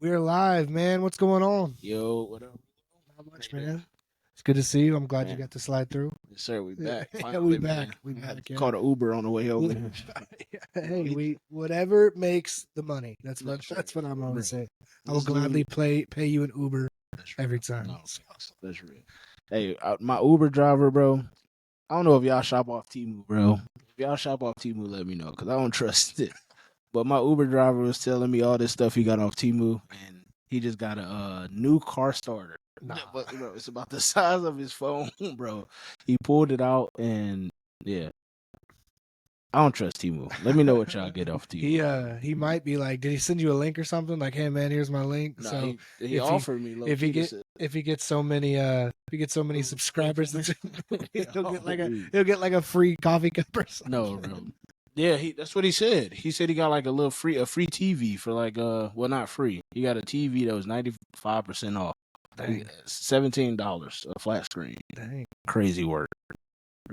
We're live, man. What's going on? Yo, what up? Not much, man. It's good to see you. I'm glad you Man. got to slide through. Yes, sir. We back. Yeah, Finally, we back. man. We I had back. to Yeah. call the Uber on the way over. Hey, we whatever makes the money. That's what That's I'm real. always saying. I will This dude- gladly pay you an Uber That's real. every time. No, that's real. Hey, my Uber driver, bro. I don't know if y'all shop off Temu, bro. If y'all shop off Temu, let me know because I don't trust it. But my Uber driver was telling me all this stuff he got off Temu, and he just got a new car starter. Nah. But, bro, it's about the size of his phone, bro. He pulled it out, and yeah. I don't trust Temu. Let me know what y'all get off Temu. He might be like, did he send you a link or something? Like, hey man, here's my link. No, So he offered me. if he gets so many subscribers, he'll get like a free coffee cup or something. No, bro. Yeah, that's what he said. He said he got like a free TV for like well, not free. He got a TV that was 95% off. Dang. $17 a flat screen. Dang. Crazy work.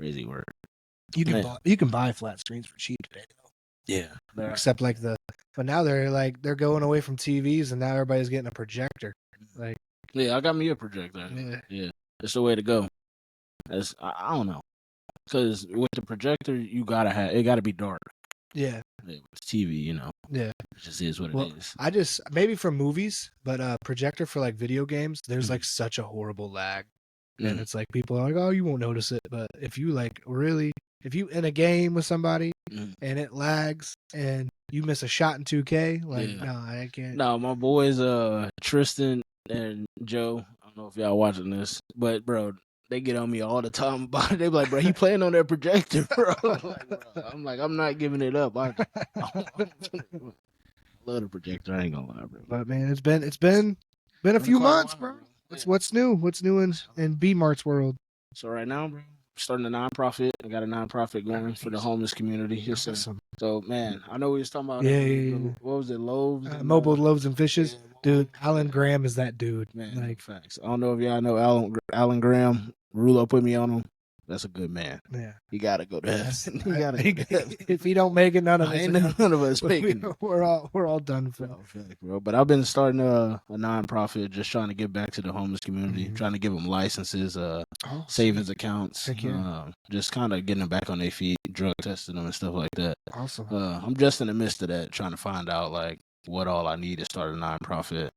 You can buy flat screens for cheap today. Yeah. Except but now they're going away from TVs and now everybody's getting a projector. Like, yeah, I got me a projector. Yeah. It's the way to go. I don't know. Because with the projector, it gotta be dark. Yeah. With TV, Yeah. It just is what it is. I just, maybe for movies, but projector for like video games, there's like such a horrible lag. And it's like people are like, oh, you won't notice it. But if you if you in a game with somebody and it lags and you miss a shot in 2K, no, I can't. No, my boys, Tristan and Joe, I don't know if y'all watching this, but bro, they get on me all the time about it. They be like, bro, he playing on that projector, bro. I'm like, I'm not giving it up. I love the projector. I ain't gonna lie, bro. But man, it's been a few months, bro. What's new? What's new in B Mart's world? So right now, bro, starting a nonprofit. I got a nonprofit going for the homeless community. Awesome. So man, I know we was talking about what was it, loaves? Mobile loaves and fishes. Dude, Alan Graham is that dude. Man, like facts. I don't know if y'all know Alan Graham. Rulo put me on him. That's a good man. Yeah, he gotta go to heaven. If he don't make it, none of us making it. We're all done for. Bro. But I've been starting a nonprofit, just trying to give back to the homeless community, trying to give them licenses, savings accounts, just kind of getting them back on their feet, drug testing them and stuff like that. Awesome. I'm just in the midst of that, trying to find out like what all I need to start a nonprofit.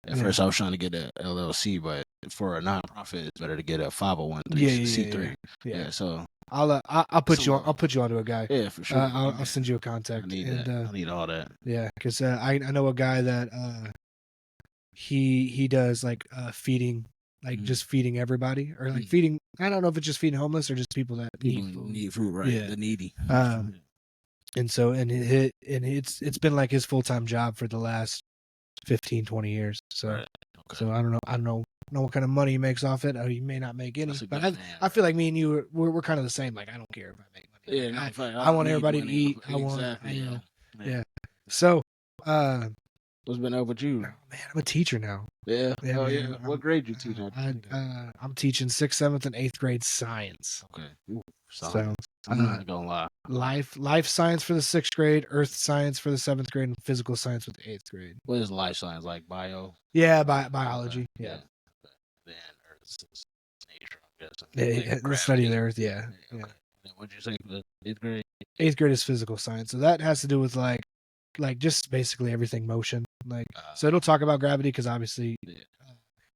At first, I was trying to get a LLC, but for a nonprofit, it's better to get a 501c3. Yeah. So I'll put you on. I'll put you onto a guy. Yeah, for sure. I'll send you a contact. I need that. I need all that. Yeah, because I know a guy that he does like feeding, like just feeding everybody, or like feeding. I don't know if it's just feeding homeless or just people that need food, right? Yeah. The needy. And so it's been like his full-time job for the last 15-20 years. So right. So I don't know what kind of money he makes off it. He may not make any, but I feel like me and you we're kind of the same. Like, I don't care if I make money. Yeah, I want everybody to eat. Yeah. So what's been up with you? Man, I'm a teacher now. Yeah. Oh yeah. What grade you teach? I'm teaching 6th, 7th, and 8th grade science. Okay. So I'm not gonna lie. Life science for the 6th grade, earth science for the 7th grade, and physical science for the 8th grade. What is life science, like bio? Yeah, biology. Okay. Yeah. Then earth is nature, I'm guessing. The study of the earth. Yeah. What'd you say for the 8th grade? 8th grade is physical science, so that has to do with like just basically everything motion. Like, so it'll talk about gravity because obviously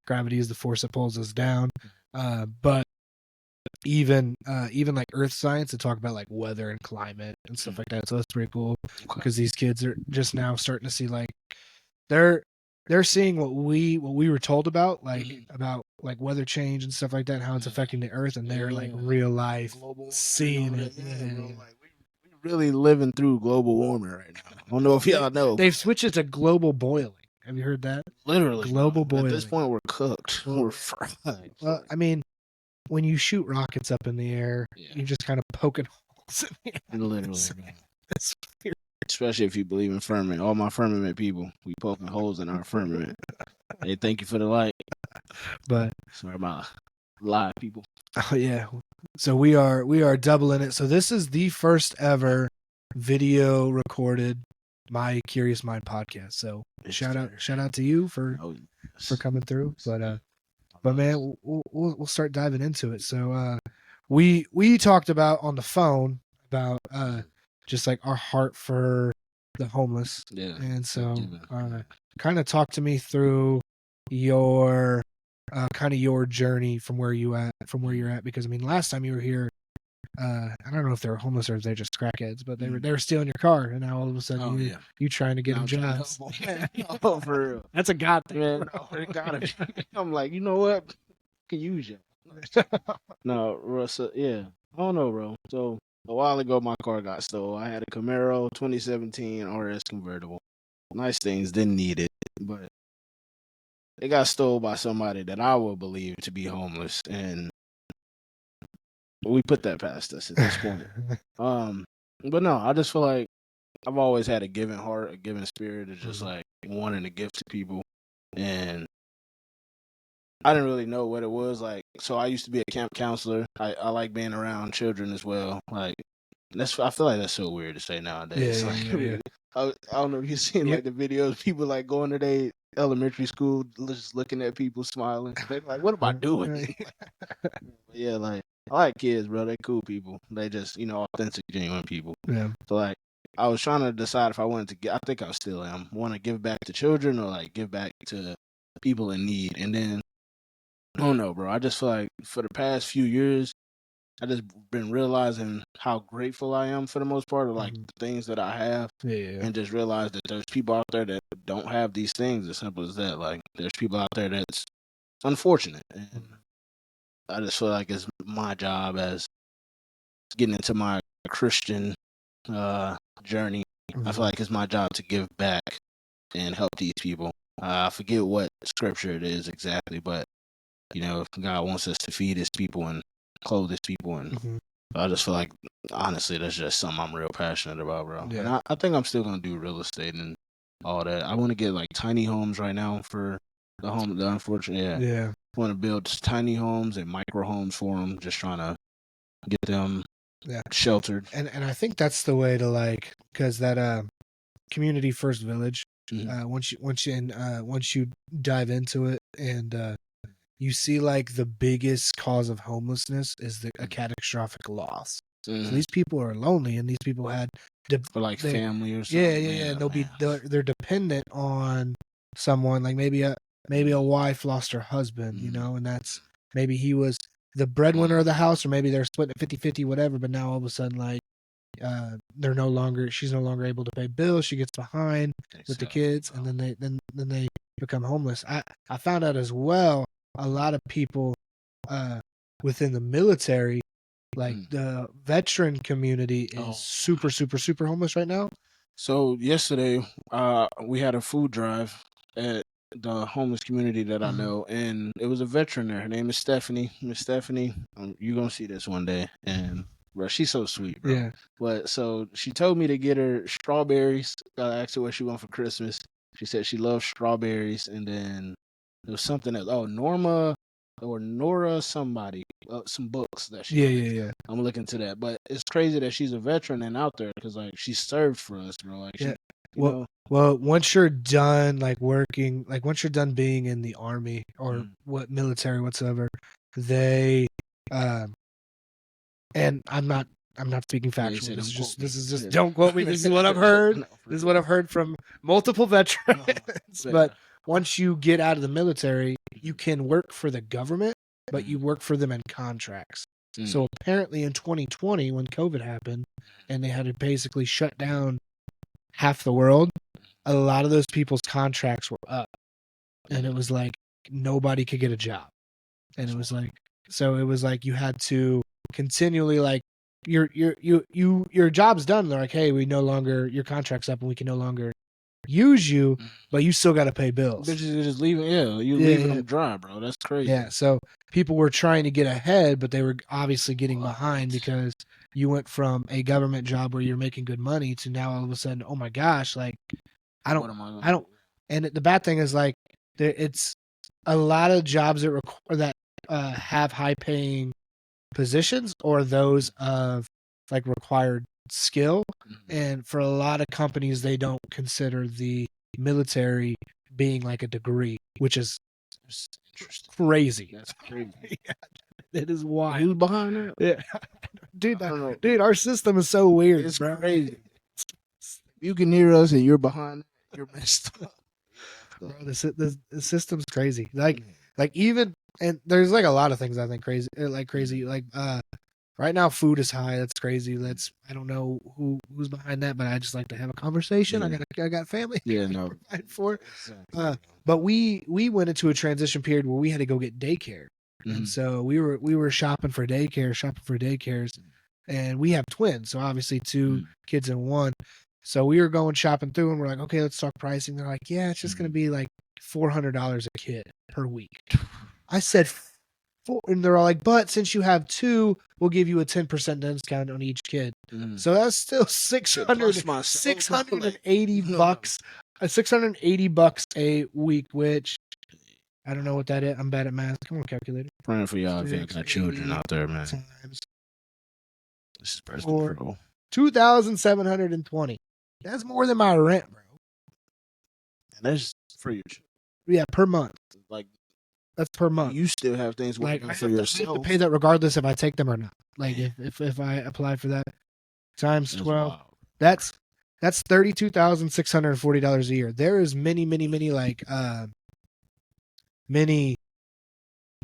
gravity is the force that pulls us down. But even like earth science to talk about like weather and climate and stuff like that. So that's pretty cool because these kids are just now starting to see like they're seeing what we were told about about weather change and stuff like that, and how it's affecting the earth, and they're like real life seeing it. We're really living through global warming right now. I don't know if y'all know. They've switched it to global boiling. Have you heard that? Literally. Global boiling. At this point, we're cooked. We're fried. Well, I mean, when you shoot rockets up in the air, you're just kind of poking holes in the air. Literally. It's weird. Especially if you believe in firmament. All my firmament people, we poking holes in our firmament. Hey, thank you for the light. But sorry about live people. Oh yeah. So we are doubling it. So this is the first ever video recorded My Curious Mind podcast. So Yes, shout sir. out to you for Oh, coming through. But man, we'll start diving into it. So we talked about on the phone about just like our heart for the homeless. Yeah. And so Yeah. kind of talk to me through your kind of your journey from where you're at, because I mean last time you were here, I don't know if they were homeless or if they're just crackheads, but they were stealing your car, and now all of a sudden you trying to get them jobs. Oh, for real. That's a God thing. Man, no, it gotta be. I'm like, you know what? I can use you. No, Russell, yeah. I don't know, bro. So a while ago, my car got stolen. I had a Camaro 2017 RS convertible. Nice things, didn't need it, but it got stolen by somebody that I would believe to be homeless, and we put that past us at this point. But no, I just feel like I've always had a giving heart, a giving spirit, of just like wanting to give to people, and I didn't really know what it was like. So I used to be a camp counselor. I like being around children as well. Like I feel like that's so weird to say nowadays. Yeah. I don't know if you've seen like the videos, people like going to their elementary school, just looking at people smiling. They're like, "What am I doing?" Yeah, like I like kids, bro. They cool people. They just authentic, genuine people. Yeah. So like I was trying to decide if I wanted to get. I think I still am. Want to give back to children or like give back to people in need, and then. I don't know, bro. I just feel like for the past few years, I just been realizing how grateful I am for the most part of like the things that I have, and just realize that there's people out there that don't have these things. As simple as that. Like there's people out there that's unfortunate, and I just feel like it's my job as getting into my Christian journey. I feel like it's my job to give back and help these people. I forget what scripture it is exactly, but if God wants us to feed his people and clothe his people, and I just feel like, honestly, that's just something I'm real passionate about, bro. Yeah. And I think I'm still going to do real estate and all that. I want to get like tiny homes right now for the unfortunate. Yeah. I want to build tiny homes and micro homes for them, just trying to get them sheltered. And I think that's the way to like, because that community first village, once you dive into it and you see like the biggest cause of homelessness is a catastrophic loss. So these people are lonely, and these people had or like family or something. Yeah. They're dependent on someone, like maybe a wife lost her husband, and that's maybe he was the breadwinner of the house, or maybe they're splitting it 50-50, whatever. But now all of a sudden, like she's no longer able to pay bills. She gets behind with the kids, and then they become homeless. I found out as well, a lot of people within the military, like the veteran community, is super homeless right now. So yesterday, we had a food drive at the homeless community that I know, and it was a veteran there. Her name is Stephanie. Miss Stephanie, you're gonna see this one day, and bro, she's so sweet, bro. Yeah. But so she told me to get her strawberries. I asked her what she wanted for Christmas. She said she loves strawberries, and then there was something else. Oh, Nora somebody, some books that she yeah. I'm gonna look into that, but it's crazy that she's a veteran and out there because like she served for us, bro. Like, well, once you're done like working, like once you're done being in the army or what military whatsoever, they and I'm not speaking factual. This is just don't quote me. This is what I've heard. This is what I've heard from multiple veterans. But once you get out of the military, you can work for the government, but you work for them in contracts. So apparently in 2020, when COVID happened and they had to basically shut down half the world, a lot of those people's contracts were up, and it was like nobody could get a job. And it was like you had to continually like your job's done. They're like, hey, your contract's up and we can no longer use you, but you still got to pay bills. They're just leaving. Yeah, leaving them dry, bro. That's crazy. Yeah, so people were trying to get ahead, but they were obviously getting behind because you went from a government job where you're making good money to now all of a sudden, oh my gosh, like I don't. And the bad thing is like it's a lot of jobs that have high paying positions or those of like required skill, and for a lot of companies, they don't consider the military being like a degree, which is crazy. That's crazy. Yeah, it is wild. Who's behind that? Yeah, dude, I don't know. dude, our system is so weird. It's bro. crazy. You can hear us and you're behind. You're messed up. Bro, the system's crazy. Like even, and there's like a lot of things I think crazy. Like right now food is high. That's crazy. I don't know who's behind that, but I just like to have a conversation. Yeah. I got family. Yeah, no. Provide for. But we went into a transition period where we had to go get daycare, and so we were shopping for daycares, and we have twins, so obviously two kids in one. So we were going shopping through, and we're like, okay, let's talk pricing. They're like, yeah, it's just gonna be like $400 a kid per week. I said, and they're all like, but since you have two, we'll give you a 10% discount on each kid. So that's still 680 bucks. $680 a week, which I don't know what that is. I'm bad at math. Come on, calculator. Praying for y'all if you got children out there, man. Times This is personal control. 2,720. That's more than my rent, bro. And that's for your children. Yeah, per month. Like, that's per month. You still have things working like, for yourself. I have to pay that regardless if I take them or not. Like if I apply for that times 12, that's $32,640 a year. There is many like many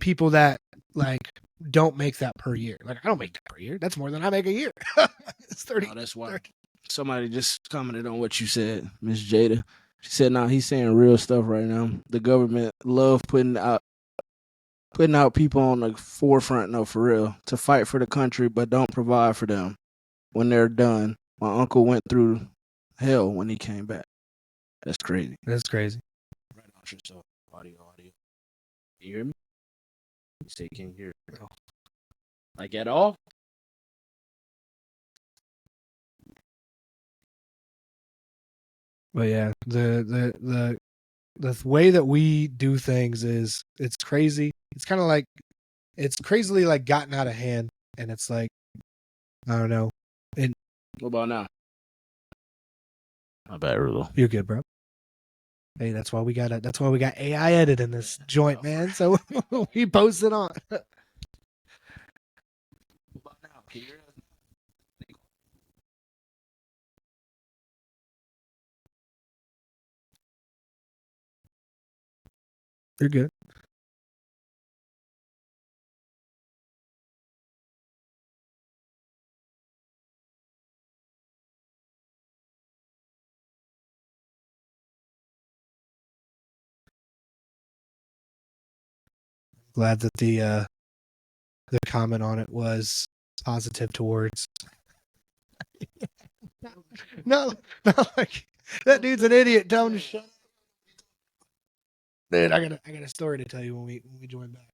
people that like don't make that per year. Like I don't make that per year. That's more than I make a year. It's 30. Oh, that's why. Somebody just commented on what you said, Miss Jada. She said, "Nah, he's saying real stuff right now. The government love putting out people on the forefront, no, for real, to fight for the country, but don't provide for them when they're done. My uncle went through hell when he came back. That's crazy. That's crazy. Right on yourself. Audio. You hear me? You say you can't hear it. Like at all? But yeah, the way that we do things is it's crazy. It's kind of like it's crazily like gotten out of hand, and it's like I don't know. And what about now? My bad, Rulo. You're good, bro. Hey, that's why we got AI edit in this joint, man. So we post it on. What about now? Can you hear us? You're good. Glad that the comment on it was positive towards. no, like that dude's an idiot. Tell him to shut up. Dude, I got a story to tell you when we join back.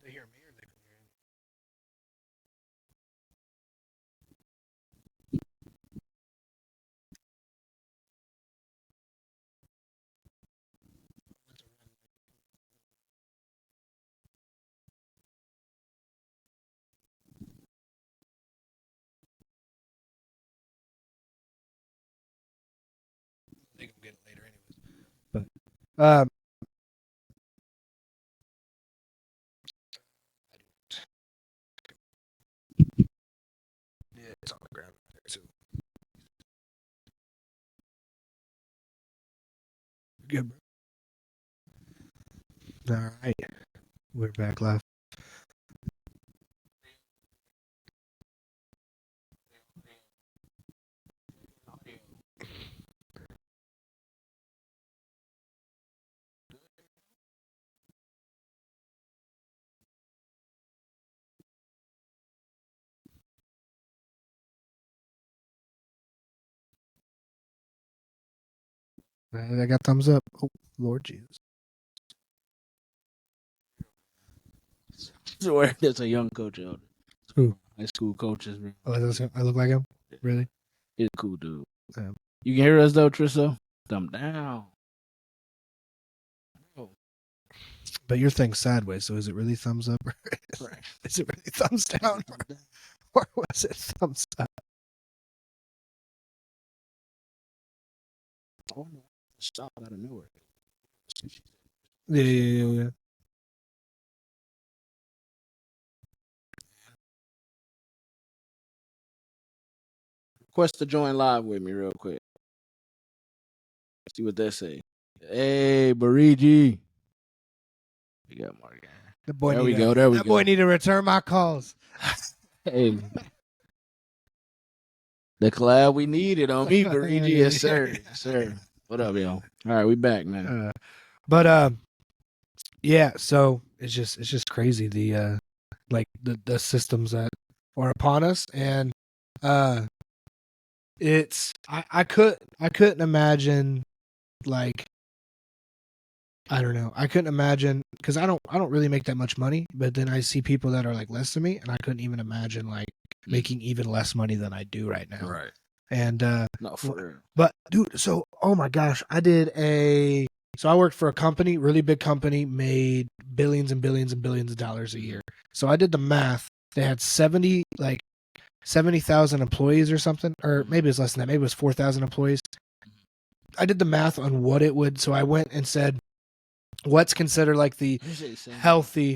They hear me or they can hear they can get it later anyways. But yeah, it's on the ground there too. Good, bro. All right, we're back live. I got thumbs up. Oh, Lord Jesus. Swear there's a young coach out there. Who? High school coaches, man. Oh, I look like him? Really? He's a cool dude. You can hear us though, Trisso? Thumb down. But your thing's sideways, so is it really thumbs up? Or is it really thumbs down? Or was it thumbs up? Oh no, stop out of nowhere. Yeah. Request to join live with me real quick. See what they say. Hey, Barigi. We got Mark. The boy There we go. That boy need to return my calls. Hey. The collab we needed on me, Barigi. Yes, sir. Yes, sir. What up, yo? All right, we back, man. Yeah, so it's just crazy the the systems that are upon us, and it's I couldn't imagine, like, I don't know, I couldn't imagine, because I don't really make that much money, but then I see people that are like less than me, and I couldn't even imagine like making even less money than I do right now. Right. And no, for real. But dude, so oh my gosh, so I worked for a company, really big company, made billions and billions and billions of dollars a year. So I did the math. They had 70,000 employees or something, or maybe it's less than that. Maybe it was 4,000 employees. I did the math on what it would. So I went and said, what's considered like the healthy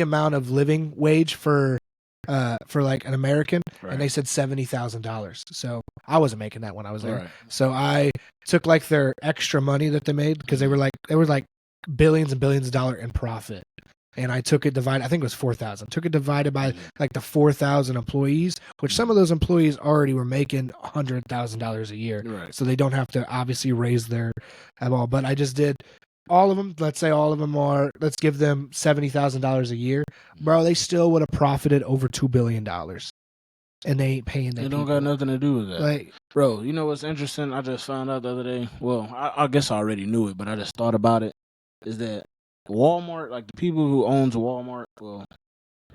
amount of living wage for like an American, right. And they said $70,000. So I wasn't making that when I was there. Right. So I took like their extra money that they made, because they were like billions and billions of dollars in profit. And I took it divided, I think it was 4,000. Took it divided by like the 4,000 employees, which some of those employees already were making $100,000 a year. Right. So they don't have to obviously raise their all. But I just did all of them. Let's say all of them are, let's give them $70,000 a year. Bro, they still would have profited over $2 billion. And they ain't paying that. It don't got nothing to do with that. Like, bro, you know what's interesting? I just found out the other day. Well, I guess I already knew it, but I just thought about it. Is that Walmart, like the people who owns Walmart, well,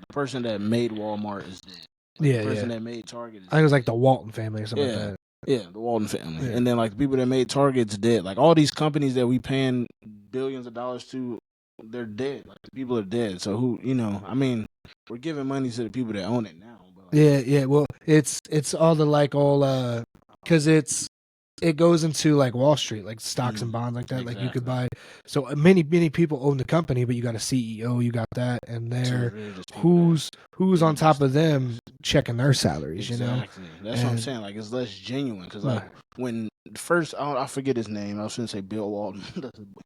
the person that made Walmart is dead. Like the person that made Target is dead. I think it was like the Walton family or something like that. Yeah, the Walton family. Yeah. And then like the people that made Target's dead. Like all these companies that we paying billions of dollars to, they're dead. Like the people are dead. So who, I mean, we're giving money to the people that own it now. But like, yeah. Well, it's all the like all because it goes into like Wall Street, like stocks and bonds like that. Exactly. Like you could buy. So many people own the company, but you got a CEO, you got that, and they're who's on top of them checking their salaries. Exactly. That's what I'm saying. Like it's less genuine, because like when the first, I forget his name. I was going to say Bill Walton,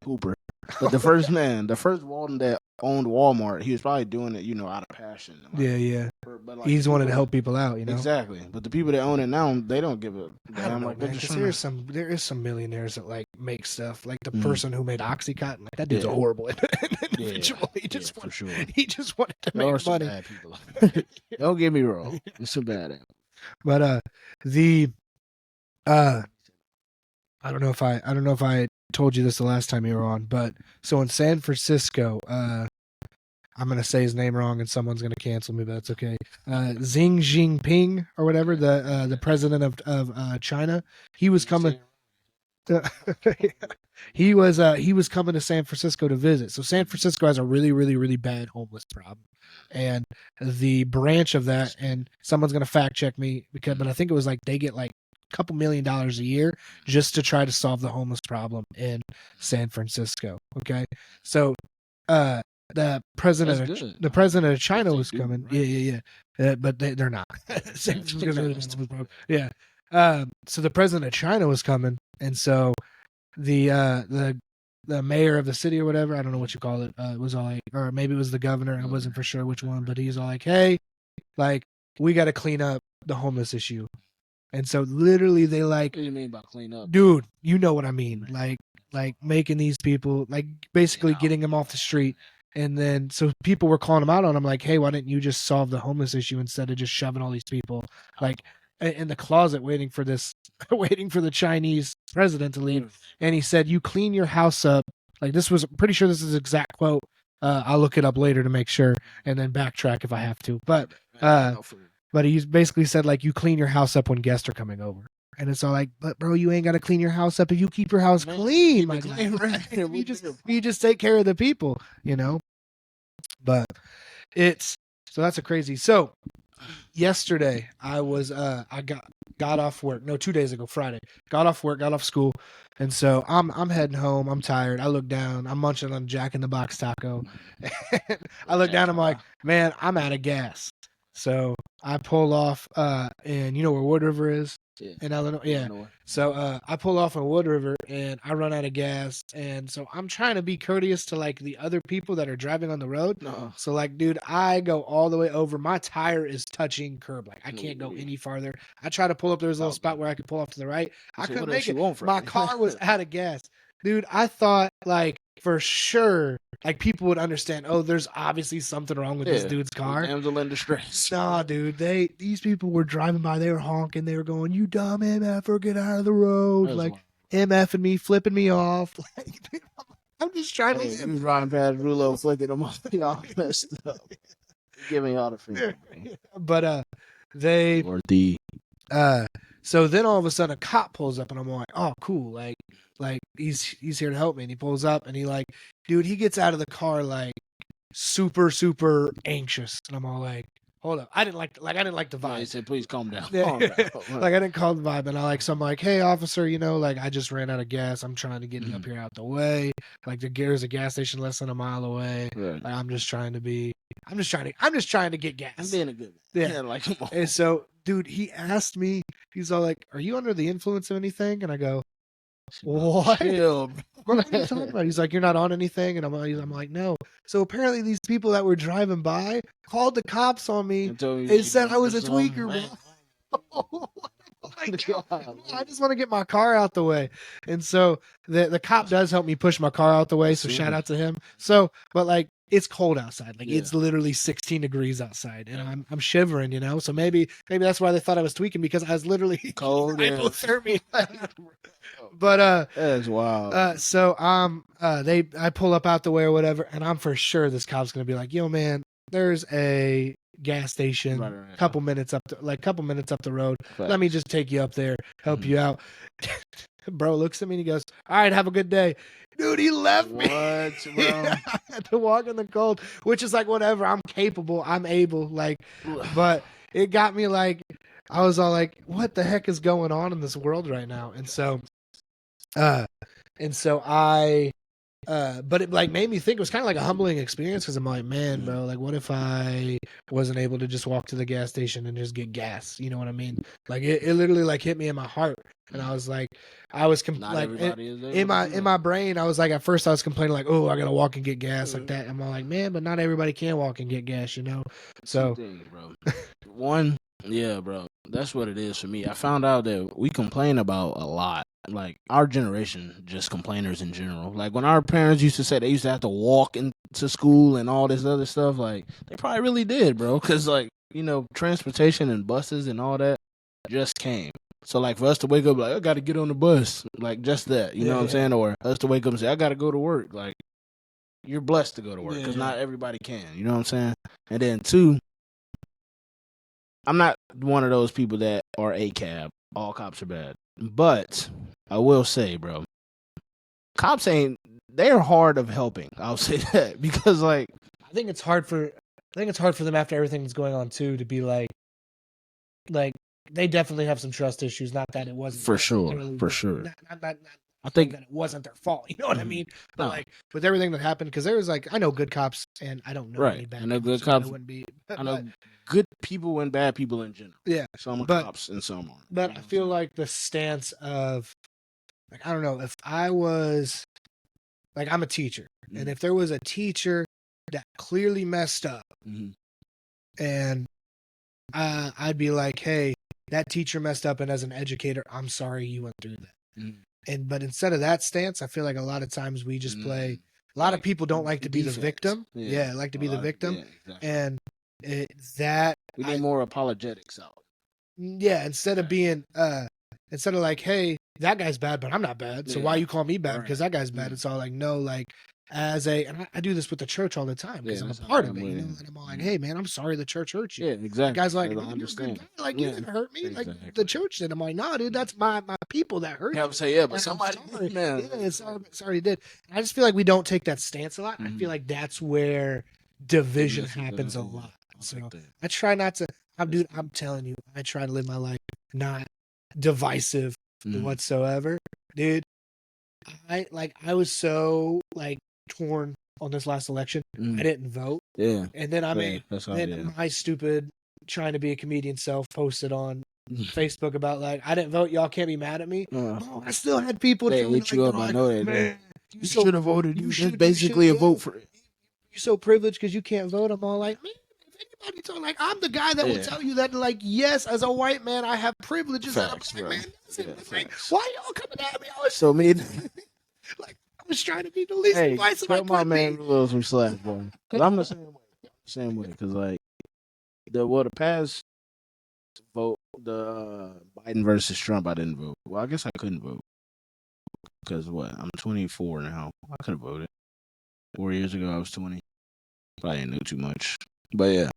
Hooper, but the first Walton that owned Walmart, he was probably doing it, out of passion. Like, yeah. But like, he's wanted to help people out, Exactly. But the people that own it now, they don't give a damn. Like there is some millionaires that like make stuff. Like the person who made OxyContin, like that dude's a horrible individual. He just wanted to make money. Bad people. Don't get me wrong. It's so bad. But I don't know if I told you this the last time you were on, but so in San Francisco, I'm going to say his name wrong and someone's going to cancel me, but that's okay. Xi Jinping or whatever, the president of China, he was coming. He was coming to San Francisco to visit. So San Francisco has a really, really, really bad homeless problem, and the branch of that, and someone's going to fact check me but I think it was like they get like a couple $1 million a year just to try to solve the homeless problem in San Francisco. Okay, so the president of China was coming. Right? Yeah. But they're not. Yeah. So the president of China was coming, and so the mayor of the city or whatever, I don't know what you call it, was all like, or maybe it was the governor, I wasn't for sure which one, but he's all like, hey, like, we got to clean up the homeless issue. And so literally they like, what do you mean by clean up? Dude, you know what I mean. Like making these people, like basically getting them off the street. And then, so people were calling him out on him, like, hey, why didn't you just solve the homeless issue instead of just shoving all these people, like, in the closet waiting for the Chinese president to leave? And he said, you clean your house up. Like, I'm pretty sure this is an exact quote. I'll look it up later to make sure and then backtrack if I have to. But he basically said, like, you clean your house up when guests are coming over. And it's all like, but bro, you ain't got to clean your house up if you keep your house Man, clean, keep my it guy. clean, right? you just take care of the people, you know. But it's so that's a crazy. So yesterday I was I got off work. No, 2 days ago, Friday. Got off work, got off school, and so I'm heading home. I'm tired. I look down. I'm munching on Jack in the Box taco. And I look down. I'm like, man, I'm out of gas. So I pull off, and you know where Wood River is in Illinois. Yeah. Illinois. So I pull off on Wood River, and I run out of gas, and so I'm trying to be courteous to like the other people that are driving on the road. No. So like, dude, I go all the way over. My tire is touching curb. Like I can't go Ooh. any farther. I try to pull up. There's a little Oh, spot where I could pull off to the right. I So couldn't what else make you it. want from My me? car was out of gas. Dude, I thought like for sure, like people would understand. Oh, there's obviously something wrong with this Yeah. dude's car. Damsel in distress. Nah, dude, these people were driving by. They were honking. They were going, "You dumb MFer, get out of the road!" That's Like wild. MFing me, flipping me off. Like, dude, I'm just trying Hey, to you live. riding past Rulo, flicking them off. Y'all messed up. Giving y'all the finger. But they Or the so then all of a sudden a cop pulls up and I'm like, oh cool, like he's here to help me. And he pulls up and he like, dude, he gets out of the car like super anxious, and I'm all like, hold up, I didn't like the No, he vibe. said, please calm down. Yeah. Calm down. Like I didn't call the vibe, and so I'm like, hey officer, you know, like I just ran out of gas. I'm trying to get it up here out the way. Like there's a gas station less than a mile away. Right. Like I'm just trying to get gas. I'm being a good man. Yeah. Like, come on. And so, dude, he asked me, he's all like, are you under the influence of anything? And I go, what? Chill, What are you talking about? He's like, you're not on anything? And I'm like, no. So apparently these people that were driving by called the cops on me and said I was a tweaker, bro. Like, I just want to get my car out the way. And so the cop does help me push my car out the way. So shout out to him. So, but like, it's cold outside. Like it's literally 16 degrees outside, and I'm shivering, you know. So maybe that's why they thought I was tweaking, because I was literally cold. Hypothermia. But that's wild. so I pull up out the way or whatever, and I'm for sure this cop's gonna be like, yo man, there's a gas station couple minutes up the road. Facts. Let me just take you up there, help you out. Bro looks at me and he goes, all right, have a good day. Dude, he left me. What, bro? I had to walk in the cold, which is like, whatever, I'm capable, I'm able, like, but it got me like, I was all like, what the heck is going on in this world right now? And so I but it like made me think. It was kind of like a humbling experience, because I'm like, man, bro, like what if I wasn't able to just walk to the gas station and just get gas? You know what I mean? Like it literally like hit me in my heart, and I was like, like in my brain, I was like, at first I was complaining like, oh, I gotta walk and get gas like that. I'm all like, man, but not everybody can walk and get gas, you know? So bro. One, yeah, bro, that's what it is for me. I found out that we complain about a lot. Like our generation, just complainers in general. Like when our parents used to say they used to have to walk into school and all this other stuff, like they probably really did, bro. Because like, you know, transportation and buses and all that just came. So like for us to wake up like, I got to get on the bus, like just that, you know what I'm saying? Or us to wake up and say, I got to go to work. Like you're blessed to go to work, because not everybody can. You know what I'm saying? And then two, I'm not one of those people that are a cab. All cops are bad. But I will say, bro, cops they're hard of helping. I'll say that, because like I think it's hard for them after everything that's going on too, to be like they definitely have some trust issues. Not that it wasn't for sure. Not I think that it wasn't their fault. You know what I mean? But no. like with everything that happened, because there was like, I know good cops and I don't know any bad. I know good cops. cops. I know good people and bad people in general. Yeah, some are cops and some aren't. But I feel like the stance of like, I don't know, if I was like, I'm a teacher, and if there was a teacher that clearly messed up, and I'd be like, hey, that teacher messed up, and as an educator, I'm sorry you went through that. But instead of that stance, I feel like a lot of times we just play. A lot of people don't like to be the victim. Yeah, like to be the victim, exactly. And we need more apologetics out. Yeah, instead of being like, hey, that guy's bad, but I'm not bad, so why you call me bad because that guy's bad? It's all like, no, like and I do this with the church all the time because I'm a part of it, you know. And I'm all like, hey man, I'm sorry the church hurt you. Yeah, exactly. The guy's like, I no, you're a understand. good guy. Like, you didn't hurt me. Exactly. Like the church did. I'm like, nah, dude, that's my people that hurt I you. would say, yeah, but And somebody, sorry. man. Yeah, sorry did. I just feel like we don't take that stance a lot. I feel like that's where division happens a lot. So I try not to. I'm telling you, I try to live my life not divisive whatsoever, dude. I was so like torn on this last election. I didn't vote. Yeah. And then my stupid trying to be a comedian self posted on Facebook about like, I didn't vote, y'all can't be mad at me. No, I still had people they hit you up. I know that. Man, you should have voted. You should basically a vote for it. You're so privileged because you can't vote. I'm all like, man, if anybody told, like, I'm the guy that will tell you that, like, yes, as a white man, I have privileges. Facts, that a black man doesn't. Like, facts. why y'all coming at me? So me, like, I was trying to be the least divisive I could my man be. Will some slack, bro. Cause I'm the same way. Cause like the past vote, the Biden versus Trump, I didn't vote. Well, I guess I couldn't vote. Cause I'm 24 now. I could have voted. 4 years ago, I was 20. Probably didn't know too much. But yeah.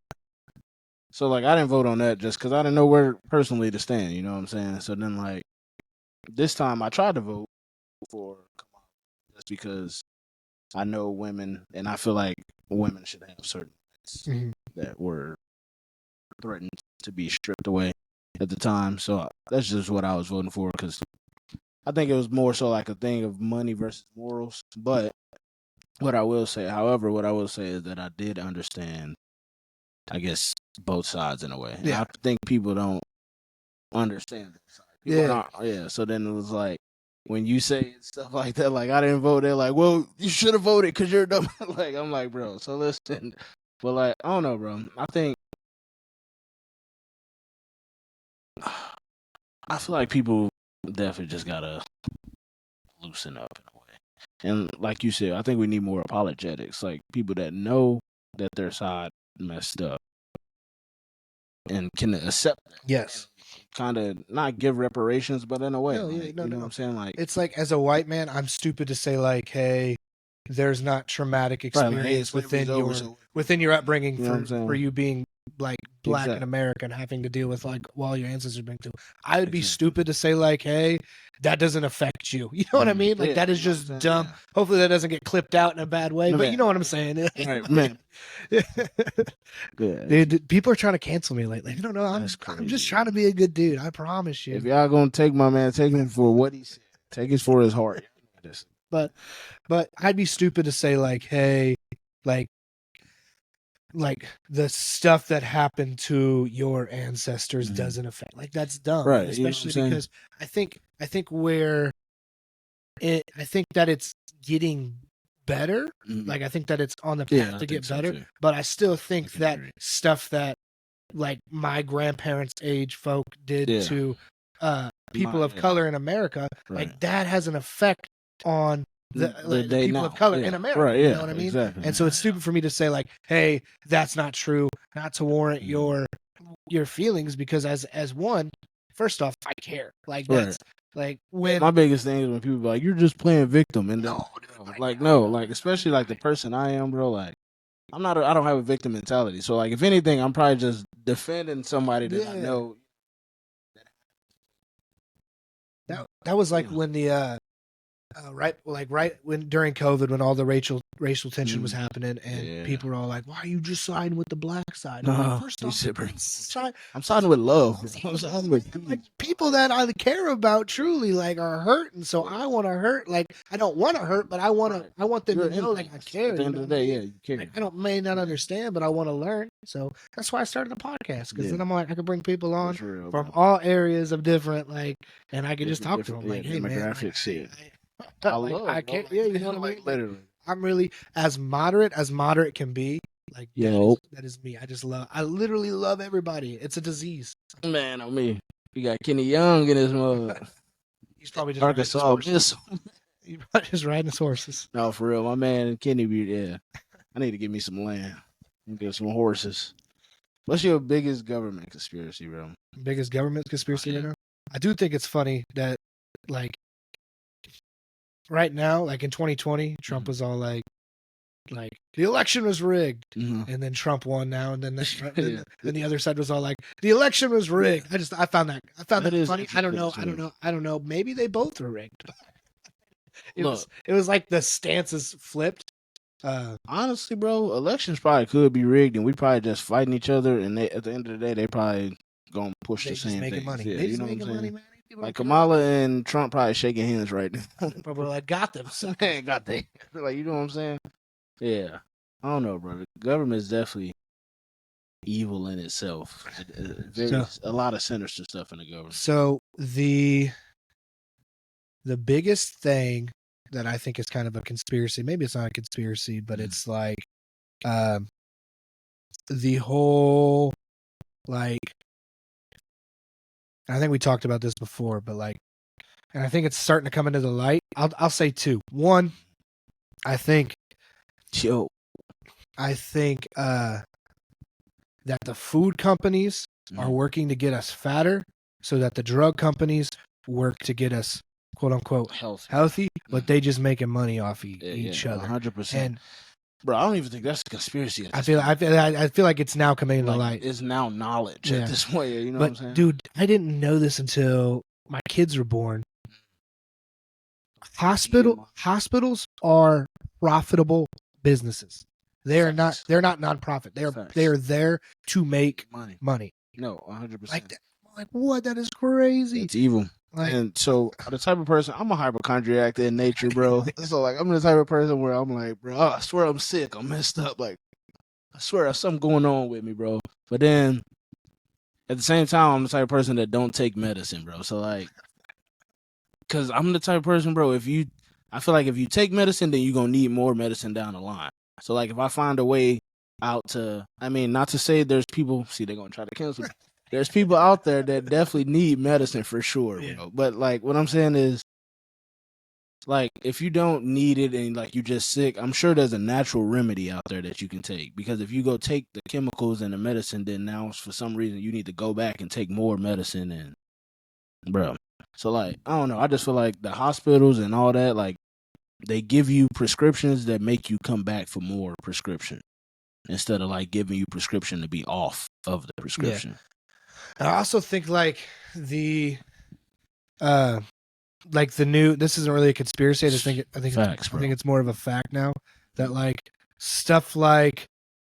So, like, I didn't vote on that just because I didn't know where personally to stand. You know what I'm saying? So then, like, this time I tried to vote for Kamala just because I know women, and I feel like women should have certain rights that were threatened to be stripped away at the time. So that's just what I was voting for because I think it was more so like a thing of money versus morals. But what I will say is that I did understand, I guess, both sides in a way. Yeah. I think people don't understand both sides. Yeah. So then it was like, when you say stuff like that, like, I didn't vote, they're like, well, you should have voted because you're dumb. Like, I'm like, bro, so listen. But, like, I don't know, bro. I feel like people definitely just got to loosen up in a way. And like you said, I think we need more apologetics. Like, people that know that their side messed up and can accept that. Yes. Kind of not give reparations, but in a way, you know what I'm saying? Like, it's like, as a white man, I'm stupid to say like, hey, there's not traumatic experience within your upbringing for you being like black in America and having to deal with like while your ancestors have been through. I would be stupid to say like, hey, that doesn't affect you. You know what I mean? Like, that is just dumb. Yeah. Hopefully that doesn't get clipped out in a bad way, but you know what I'm saying. Right, man. Dude, people are trying to cancel me lately. I don't know. I'm just trying to be a good dude. I promise you. If y'all gonna take my man, take him for what he said. Take it for his heart. But I'd be stupid to say like, hey, like the stuff that happened to your ancestors doesn't affect. Like, that's dumb, right? Especially because I think that it's getting better. Like, I think that it's on the path to get better. But I still think that stuff that like my grandparents' age folk did to people of color in America, like, that has an effect on the people of color in America. Right, you know what I mean? Exactly. And so it's stupid for me to say like, hey, that's not true, not to warrant your feelings, because as one, first off, I care. Like, that's like, when my biggest thing is when people be like, you're just playing victim, and no, especially like the person I am, bro, like, I don't have a victim mentality. So like, if anything, I'm probably just defending somebody that I know. That was like when the right when during COVID, when all the racial tension was happening, and people were all like, "Why are you just siding with the black side?" Like, first off, I'm siding with love. I'm siding with like people that I care about truly, like, are hurting. So I want to hurt. Like, I don't want to hurt, but I want them to know, like, I care. At the end of the day, you care. Like, I may not understand, but I want to learn. So that's why I started a podcast, because then I'm like, I can bring people on from all areas of different, like, and I can just talk to them, like, hey man, I can't. Yeah, you know what I mean. Literally, I'm really as moderate can be. Like, that is me. I literally love everybody. It's a disease. Man, on me. We got Kenny Young in his mother. He's probably just Arkansas. He's probably just riding his horses. No, for real, my man Kenny. I need to get me some land and get some horses. What's your biggest government conspiracy, bro? Biggest government conspiracy right now? I do think it's funny that, like, right now, like in 2020, Trump was all like, like the election was rigged, Mhm. and then Trump won now, and then Yeah. and the other side was all like the election was rigged. I found that That is funny. I don't interesting know. too. I don't know. Maybe they both were rigged. Look, It was like the stances flipped. honestly, bro, elections probably could be rigged, and we probably just fighting each other. And at the end of the day, they probably gonna push They the just same making things. money. Yeah, They you just know what I'm making saying? money, man. People Like don't care. Kamala and Trump probably shaking hands right now. But I got them. So. Man, got they like, you know what I'm saying? Yeah, I don't know, bro. The government is definitely evil in itself. A lot of sinister stuff in the government. So the biggest thing that I think is kind of a conspiracy, maybe it's not a conspiracy, but it's like the whole like, I think we talked about this before, but like, and I think it's starting to come into the light. I'll say two. One, I think that the food companies are working to get us fatter, so that the drug companies work to get us quote unquote healthy, but they just making money off each other. 100%. And bro, I don't even think that's a conspiracy. I feel like it's now coming into light. It's now knowledge at this point. You know what I'm saying? Dude, I didn't know this until my kids were born. Hospitals are profitable businesses. They're not nonprofit. They are there to make money. No, 100%. Like what? That is crazy. It's evil. Like, and so the type of person, I'm a hypochondriac in nature, bro. So like I'm the type of person where I'm like, bro, I swear I'm sick. I'm messed up. Like I swear there's something going on with me, bro. But then at the same time, I'm the type of person that don't take medicine, bro. So like, cause I'm the type of person, bro, I feel like if you take medicine, then you're gonna need more medicine down the line. So like if I find a way out to, I mean, not to say there's people, see, they're gonna try to cancel me. There's people out there that definitely need medicine for sure, bro. But like what I'm saying is, like if you don't need it and like you just sick, I'm sure there's a natural remedy out there that you can take. Because if you go take the chemicals and the medicine, then now for some reason you need to go back and take more medicine and bro. So like I don't know. I just feel like the hospitals and all that, like they give you prescriptions that make you come back for more prescription instead of like giving you prescription to be off of the prescription. I also think like the new, this isn't really a conspiracy. I think it's more of a fact now that like stuff like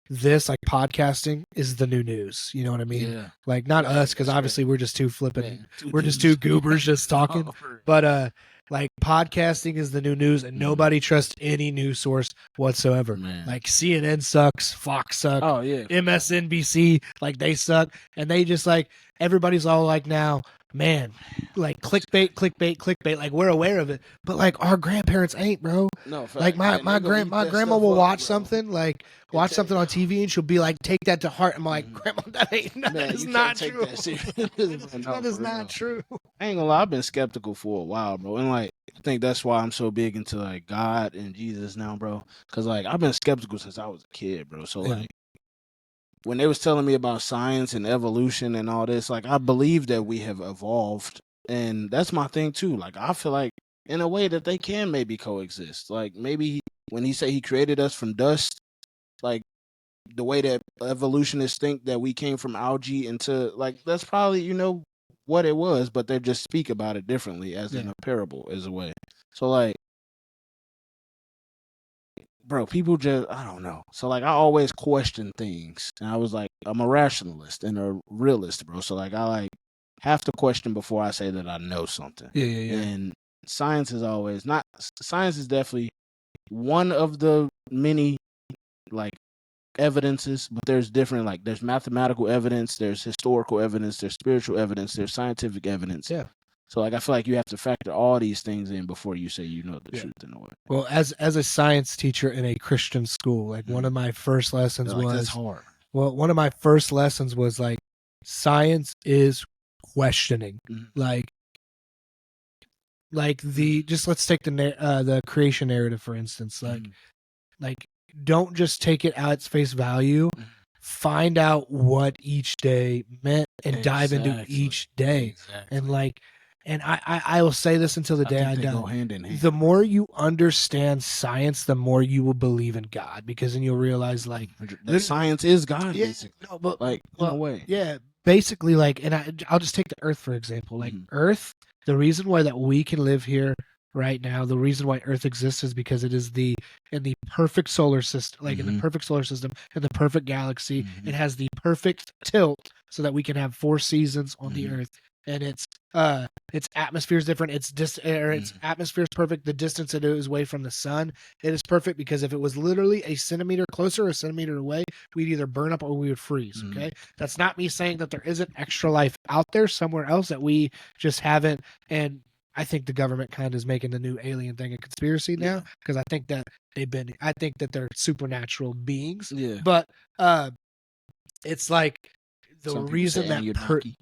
this, like podcasting, is the new news. You know what I mean? Yeah. Like not us, because obviously we're just too flippant. We're just two goobers just talking. But like podcasting is the new news, and nobody trusts any news source whatsoever. Man. Like CNN sucks, Fox sucks, Oh yeah, MSNBC, like they suck, and they just like everybody's all like now, man, like clickbait. Like we're aware of it, but like our grandparents ain't, bro. No, like my grandma will watch something, like watch something on TV, and she'll be like, take that to heart. I'm like, grandma, that is not true. That is not true. I ain't gonna lie, I've been skeptical for a while, bro, and like I think that's why I'm so big into like God and Jesus now, bro. Cause like I've been skeptical since I was a kid, bro. So like when they was telling me about science and evolution and all this, like I believe that we have evolved, and that's my thing too. Like I feel like in a way that they can maybe coexist. Like maybe when he said he created us from dust, like the way that evolutionists think that we came from algae into, like that's probably, you know, what it was, but they just speak about it differently as in a parable as a way. So like, bro, people just, I don't know. So like I always question things, and I was like, I'm a rationalist and a realist, bro. So like I like have to question before I say that I know something. Yeah. And science is definitely one of the many like evidences, but there's different, like there's mathematical evidence, there's historical evidence, there's spiritual evidence, there's scientific evidence. Yeah. So like I feel like you have to factor all these things in before you say you know the truth in a way. Well, as a science teacher in a Christian school, like one of my first lessons was that's hard. Well, one of my first lessons was like science is questioning. Like just let's take the creation narrative for instance. Like don't just take it at its face value. Find out what each day meant and dive into each day. And like and I will say this until the day I think they go die. hand in hand. The more you understand science, the more you will believe in God, because then you'll realize like that science is God, yeah, basically. no, but Like in a way. yeah, basically like, and I'll just take the Earth for example. Like Earth, the reason why that we can live here right now, the reason why Earth exists is because it is in the perfect solar system, like in the perfect solar system, in the perfect galaxy. It has the perfect tilt so that we can have 4 seasons on the Earth, and its atmosphere is different. Its atmosphere is perfect. The distance it is away from the sun, it is perfect, because if it was literally a centimeter closer or a centimeter away, we'd either burn up or we would freeze. Okay, that's not me saying that there isn't extra life out there somewhere else that we just haven't. And I think the government kind of is making the new alien thing a conspiracy now, because I think that I think that they're supernatural beings. Yeah. But it's like the reason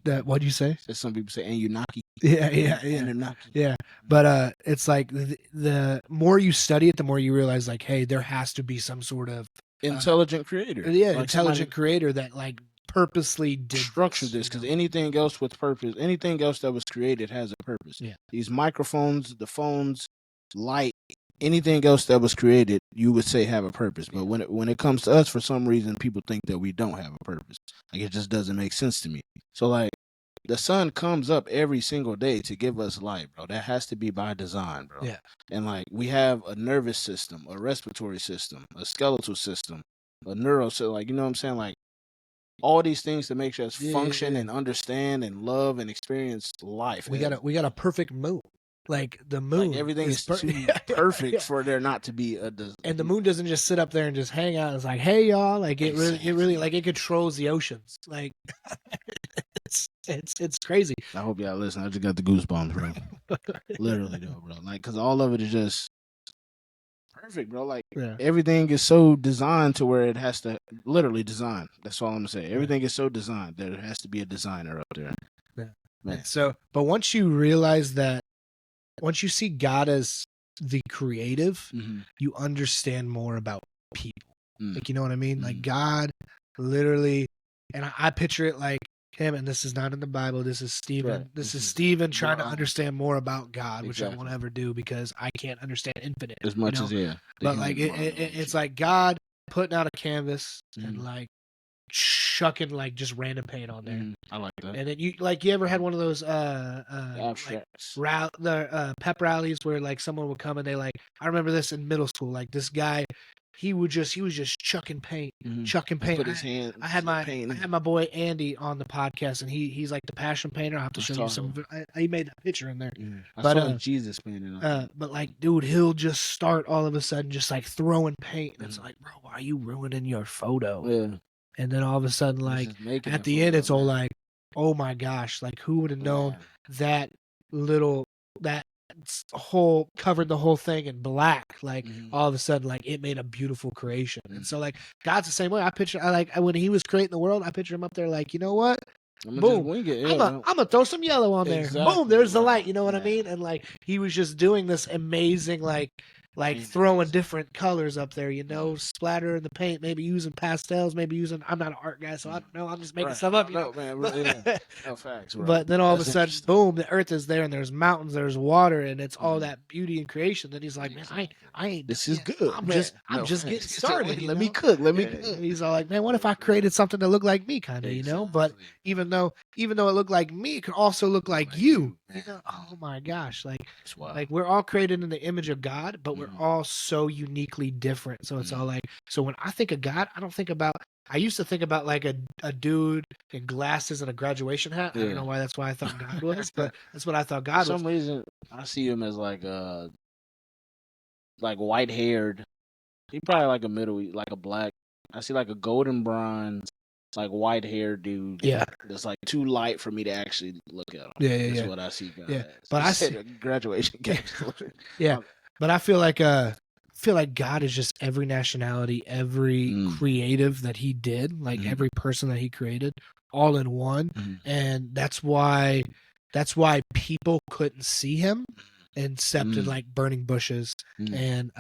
that what do you say? Some people say Anunnaki. Yeah. But it's like the more you study it, the more you realize like, hey, there has to be some sort of intelligent creator. Yeah, like intelligent creator that like purposely structured this, because anything else with purpose, anything else that was created has a purpose. Yeah. These microphones, the phones, light, anything else that was created, you would say have a purpose. But when it comes to us, for some reason, people think that we don't have a purpose. Like, it just doesn't make sense to me. So like, the sun comes up every single day to give us light, bro. That has to be by design, bro. Yeah. And like, we have a nervous system, a respiratory system, a skeletal system, a neural system. Like, you know what I'm saying? Like, all these things to make us function and understand and love and experience life. We got a perfect moon. Like the moon, like everything is too perfect for there not to be a. And the moon doesn't just sit up there and just hang out. It's like, hey y'all, like it really like it controls the oceans. Like it's crazy. I hope y'all listen. I just got the goosebumps, bro. Literally though, bro. Like, cause all of it is just perfect, bro. Like everything is so designed to where it has to literally design. That's all I'm gonna say. Everything is so designed that it has to be a designer up there. Yeah. Man. So, but once you realize that, once you see God as the creative, you understand more about people. Like, you know what I mean? Like God literally, and I picture it like him, and this is not in the Bible. This is Stephen. Right. This is Stephen trying to understand more about God, which I won't ever do because I can't understand infinite. As much as, But like, it's like God putting out a canvas and like chucking like just random paint on there. I like that. And then you ever had one of those abstracts, like, pep rallies where like someone would come and they like, I remember this in middle school, like this guy, he was just chucking paint. Put his hand. I had my boy Andy on the podcast, and he's like the passion painter. I'll have to show you some. He made that picture in there. I saw Jesus painting. But like, dude, he'll just start all of a sudden just like throwing paint, and it's like, bro, why are you ruining your photo? Yeah. And then all of a sudden, like at the end, it's all like, oh my gosh, like who would have known that whole covered the whole thing in black? Like all of a sudden, like it made a beautiful creation. And so like God's the same way. When he was creating the world, I picture him up there like, you know what? Boom! I'm gonna throw some yellow on there. Boom! There's the light. You know what I mean? And like he was just doing this amazing like throwing different colors up there, splattering the paint, maybe using pastels, I'm not an art guy, so I don't know. I'm just making stuff up. No, man, no facts. Bro. But then all of a sudden, boom, the earth is there, and there's mountains, there's water, and it's all that beauty and creation. Then he's like, man, I ain't. This is good. I'm just getting started. Let me cook. He's all like, man, what if I created something that looked like me, kind of, But even though it looked like me, it could also look like you. Oh my gosh, like we're all created in the image of God, but we're all so uniquely different. So it's all like, so when I think of God, I used to think about like a dude in glasses and a graduation hat. I don't know why that's why I thought God was, but that's what I thought God was. For some reason, I see him as like white haired. He probably like a like a black. I see like a golden bronze, like white haired dude. Yeah, that's like too light for me to actually look at him. That's what I see. God as. But I see graduation games. But I feel like God is just every nationality, every creative that he did, like every person that he created, all in one, and that's why people couldn't see him, except in like burning bushes, and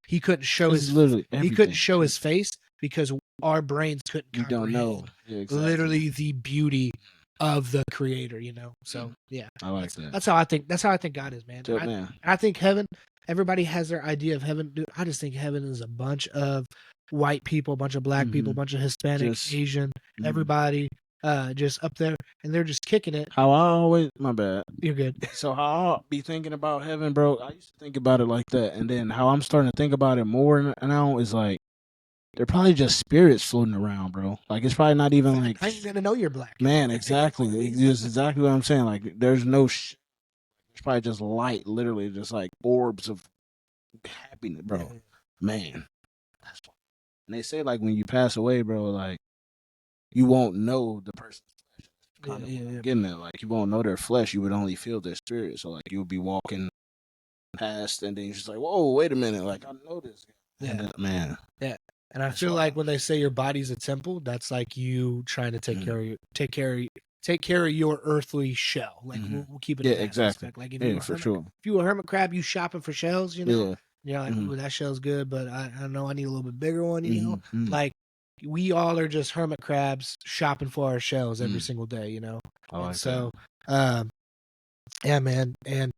he couldn't show his face because our brains couldn't comprehend don't know. Yeah, exactly. literally the beauty of the creator, you know. So yeah, I like that. that's how I think. That's how I think God is, man. Good man. I think heaven. Everybody has their idea of heaven. Dude, I just think heaven is a bunch of white people, a bunch of black people, a bunch of Hispanic, Asian, everybody, just up there, and they're just kicking it. How I always, my bad. You're good. So how I'll be thinking about heaven, bro. I used to think about it like that, and then how I'm starting to think about it more now is like they're probably just spirits floating around, bro. Like it's probably not even like. I ain't gonna know you're black, man. Exactly, it's exactly what I'm saying. Like there's no. It's probably just light, literally, just like orbs of happiness, bro. Man, that's fun. And they say like when you pass away, bro, like you won't know the person's flesh. Kind of getting it, like you won't know their flesh. You would only feel their spirit. So like you would be walking past, and then you're just like, whoa, wait a minute, like I know this guy. Yeah, man. Yeah, and I feel like when they say your body's a temple, that's like you trying to take care of your earthly shell. Like we'll keep it. Yeah, exactly. Like if sure. If you a hermit crab, you shopping for shells, you know. Yeah. You're like, ooh, that shell's good, but I know I need a little bit bigger one. You know, like we all are just hermit crabs shopping for our shells every single day. You know. So, yeah, man, and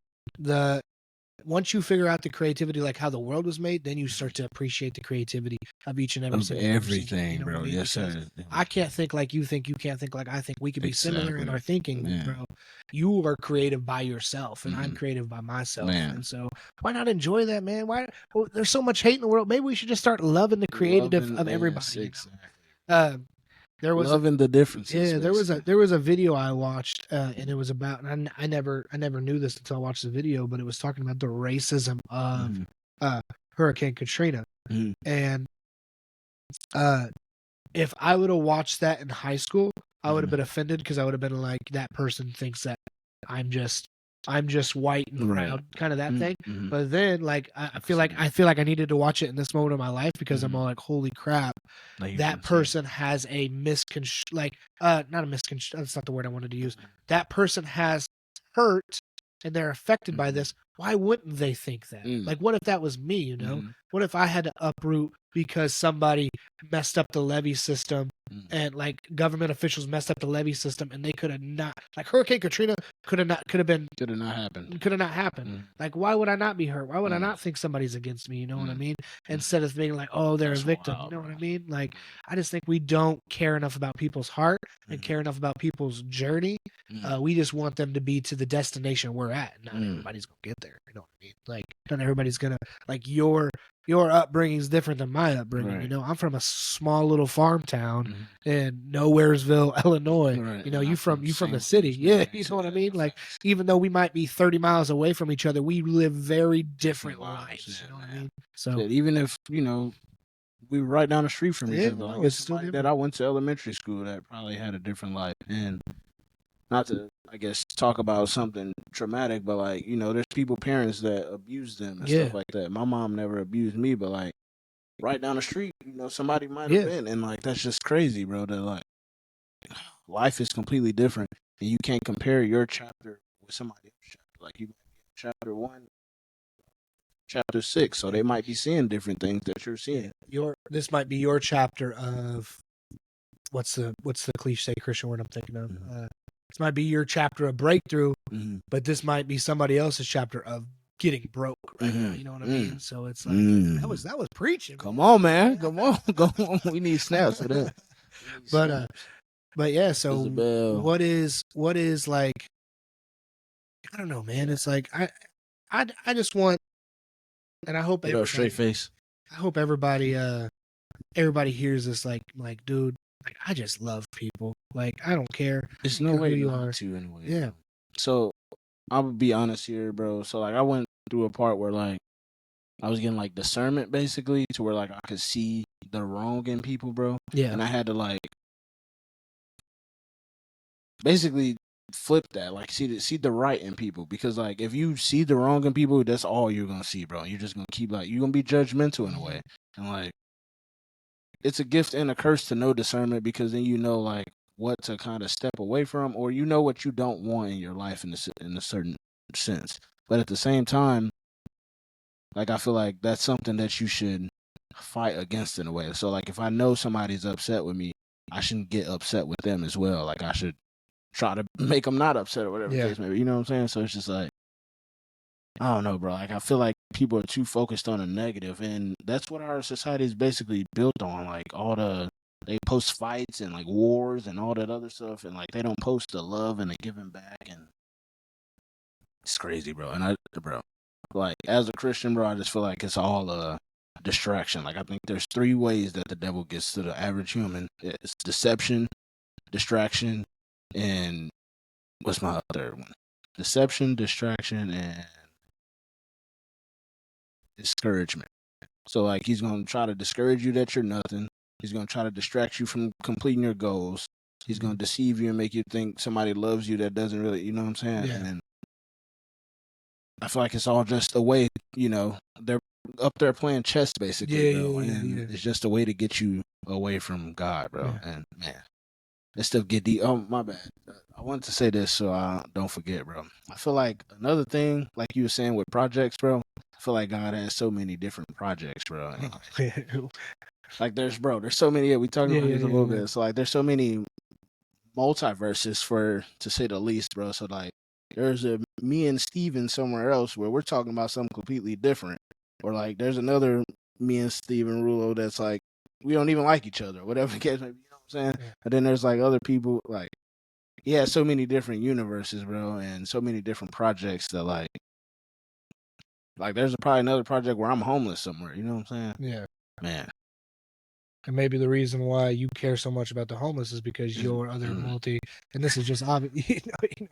once you figure out the creativity, like how the world was made, then you start to appreciate the creativity of each and every everything, you know bro. I mean? Yes, sir. I can't think like you think. You can't think like I think. We could be similar in our thinking, Man. bro. You are creative by yourself, and I'm creative by myself. Man. And so, why not enjoy that, man? Why? Well, there's so much hate in the world. Maybe we should just start loving the creative of everybody. Yes, exactly. There was loving the differences. Yeah, there was a video I watched, and it was about, and I never knew this until I watched the video, but it was talking about the racism of Hurricane Katrina, and if I would have watched that in high school, I would have been offended because I would have been like, that person thinks that I'm just white and proud, kind of that thing. But then, like, I feel like I needed to watch it in this moment of my life because I'm all like, holy crap, that person has a not a misconstruction. That's not the word I wanted to use. That person has hurt and they're affected by this. Why wouldn't they think that? Like, what if that was me? You know, what if I had to uproot because somebody messed up the levee system, and like government officials messed up the levee system, and they could have not, like Hurricane Katrina could have not happened. Like, why would I not be hurt? Why would I not think somebody's against me? You know what I mean? Instead of being like, oh, they're a victim. Wild, you know what I mean? Like, I just think we don't care enough about people's heart and care enough about people's journey. We just want them to be to the destination we're at. Not everybody's gonna get there. You know what I mean? Like, not everybody's gonna, like, your upbringing is different than my upbringing. Right. You know, I'm from a small little farm town in Nowheresville, Illinois. Right. You know, you from the city. Yeah, you know what I mean? Like, even though we might be 30 miles away from each other, we live very different lives. You know what I mean? So even if, you know, we were right down the street from each other, like, it's still that I went to elementary school that probably had a different life. And not to, I guess, talk about something traumatic, but like, you know, there's parents that abuse them and stuff like that. My mom never abused me, but like right down the street, you know, somebody might have been, and like that's just crazy, bro. That like life is completely different, and you can't compare your chapter with somebody else's chapter. Like you might be in chapter 1, chapter 6, so they might be seeing different things that you're seeing. This might be your chapter of what's the cliche Christian word I'm thinking of. This might be your chapter of breakthrough, but this might be somebody else's chapter of getting broke right now. You know what I mean? So it's like that was preaching. Come on, man. Come on. Go on. We need snaps for that. But yeah, so what is like, I don't know, man. It's like I just want, and I hope straight face. I hope everybody hears this like dude, like, I just love people. Like, I don't care. There's no way you are to anyway. Yeah. So I'm gonna be honest here, bro. So like I went through a part where like I was getting like discernment basically to where like I could see the wrong in people, bro. Yeah. And I had to like basically flip that, like see the right in people, because like if you see the wrong in people, that's all you're gonna see, bro. You're just gonna keep like you're gonna be judgmental in a way, and like it's a gift and a curse to know discernment, because then you know like what to kind of step away from, or you know what you don't want in your life in a certain sense. But at the same time, like I feel like that's something that you should fight against in a way. So like if I know somebody's upset with me, I shouldn't get upset with them as well. Like I should try to make them not upset or whatever the Yeah. case may be. You know what I'm saying? So it's just like, I don't know, bro. Like, I feel like people are too focused on the negative, and that's what our society is basically built on. Like, they post fights and like wars and all that other stuff, and like they don't post the love and the giving back, and it's crazy, bro. And bro, like as a Christian, bro, I just feel like it's all a distraction. Like, I think there's 3 ways that the devil gets to the average human. It's deception, distraction, and what's my other one? Deception, distraction, and discouragement. So like he's gonna try to discourage you that you're nothing. He's gonna try to distract you from completing your goals. He's gonna deceive you and make you think somebody loves you that doesn't really, you know what I'm saying? Yeah. And I feel like it's all just a way, they're up there playing chess basically, bro. And it's just a way to get you away from God, bro. Yeah. And man, that stuff get deep. Oh, my bad. I wanted to say this so I don't forget, bro. I feel like another thing, like you were saying with projects, bro. I feel like God has so many different projects, bro. And like there's so many. Yeah, we talked about this a little bit. So like there's so many multiverses to say the least, bro. So like there's a me and Steven somewhere else where we're talking about something completely different. Or like there's another me and Steven Rulo that's like we don't even like each other, whatever the case may be, you know what I'm saying? Yeah. And then there's like other people like he has so many different universes, bro, and so many different projects that like there's probably another project where I'm homeless somewhere, you know what I'm saying? Yeah. Man. And maybe the reason why you care so much about the homeless is because your other and this is just obvious.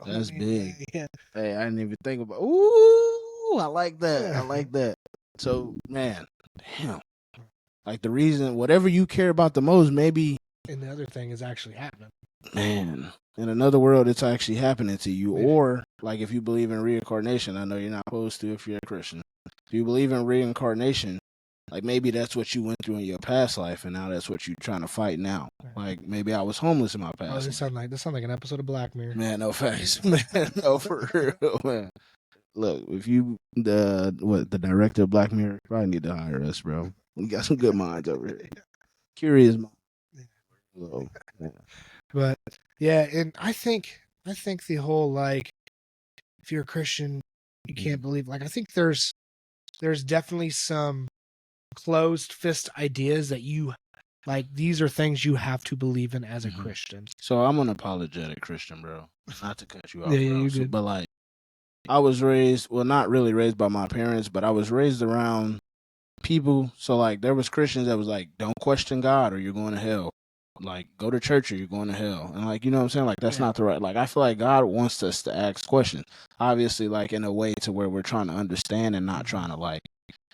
That's big. Yeah. Hey, I didn't even think about. Ooh, I like that. I like that. So, man, damn. Like the reason, whatever you care about the most, maybe. And the other thing is actually happening. Man, in another world, it's actually happening to you. Maybe. Or like if you believe in reincarnation, I know you're not supposed to if you're a Christian. If you believe in reincarnation, like maybe that's what you went through in your past life, and now that's what you're trying to fight now. Like maybe I was homeless in my past. Oh, this sounds like an episode of Black Mirror. Man, no facts, man, no for real, man. Look, if you the director of Black Mirror, probably need to hire us, bro. We got some good minds over here. Curious minds. So, but yeah, and I think the whole like if you're a Christian, you can't believe. Like I think there's definitely some closed fist ideas that you like these are things you have to believe in as a Christian. So I'm an apologetic Christian, bro. Not to cut you off, bro. You did. But like I was raised, well, not really raised by my parents, but I was raised around people. So like there was Christians that was like, don't question God or you're going to hell. Like go to church or you're going to hell. And like, you know what I'm saying? Like that's not the right, like I feel like God wants us to ask questions. Obviously like in a way to where we're trying to understand and not trying to like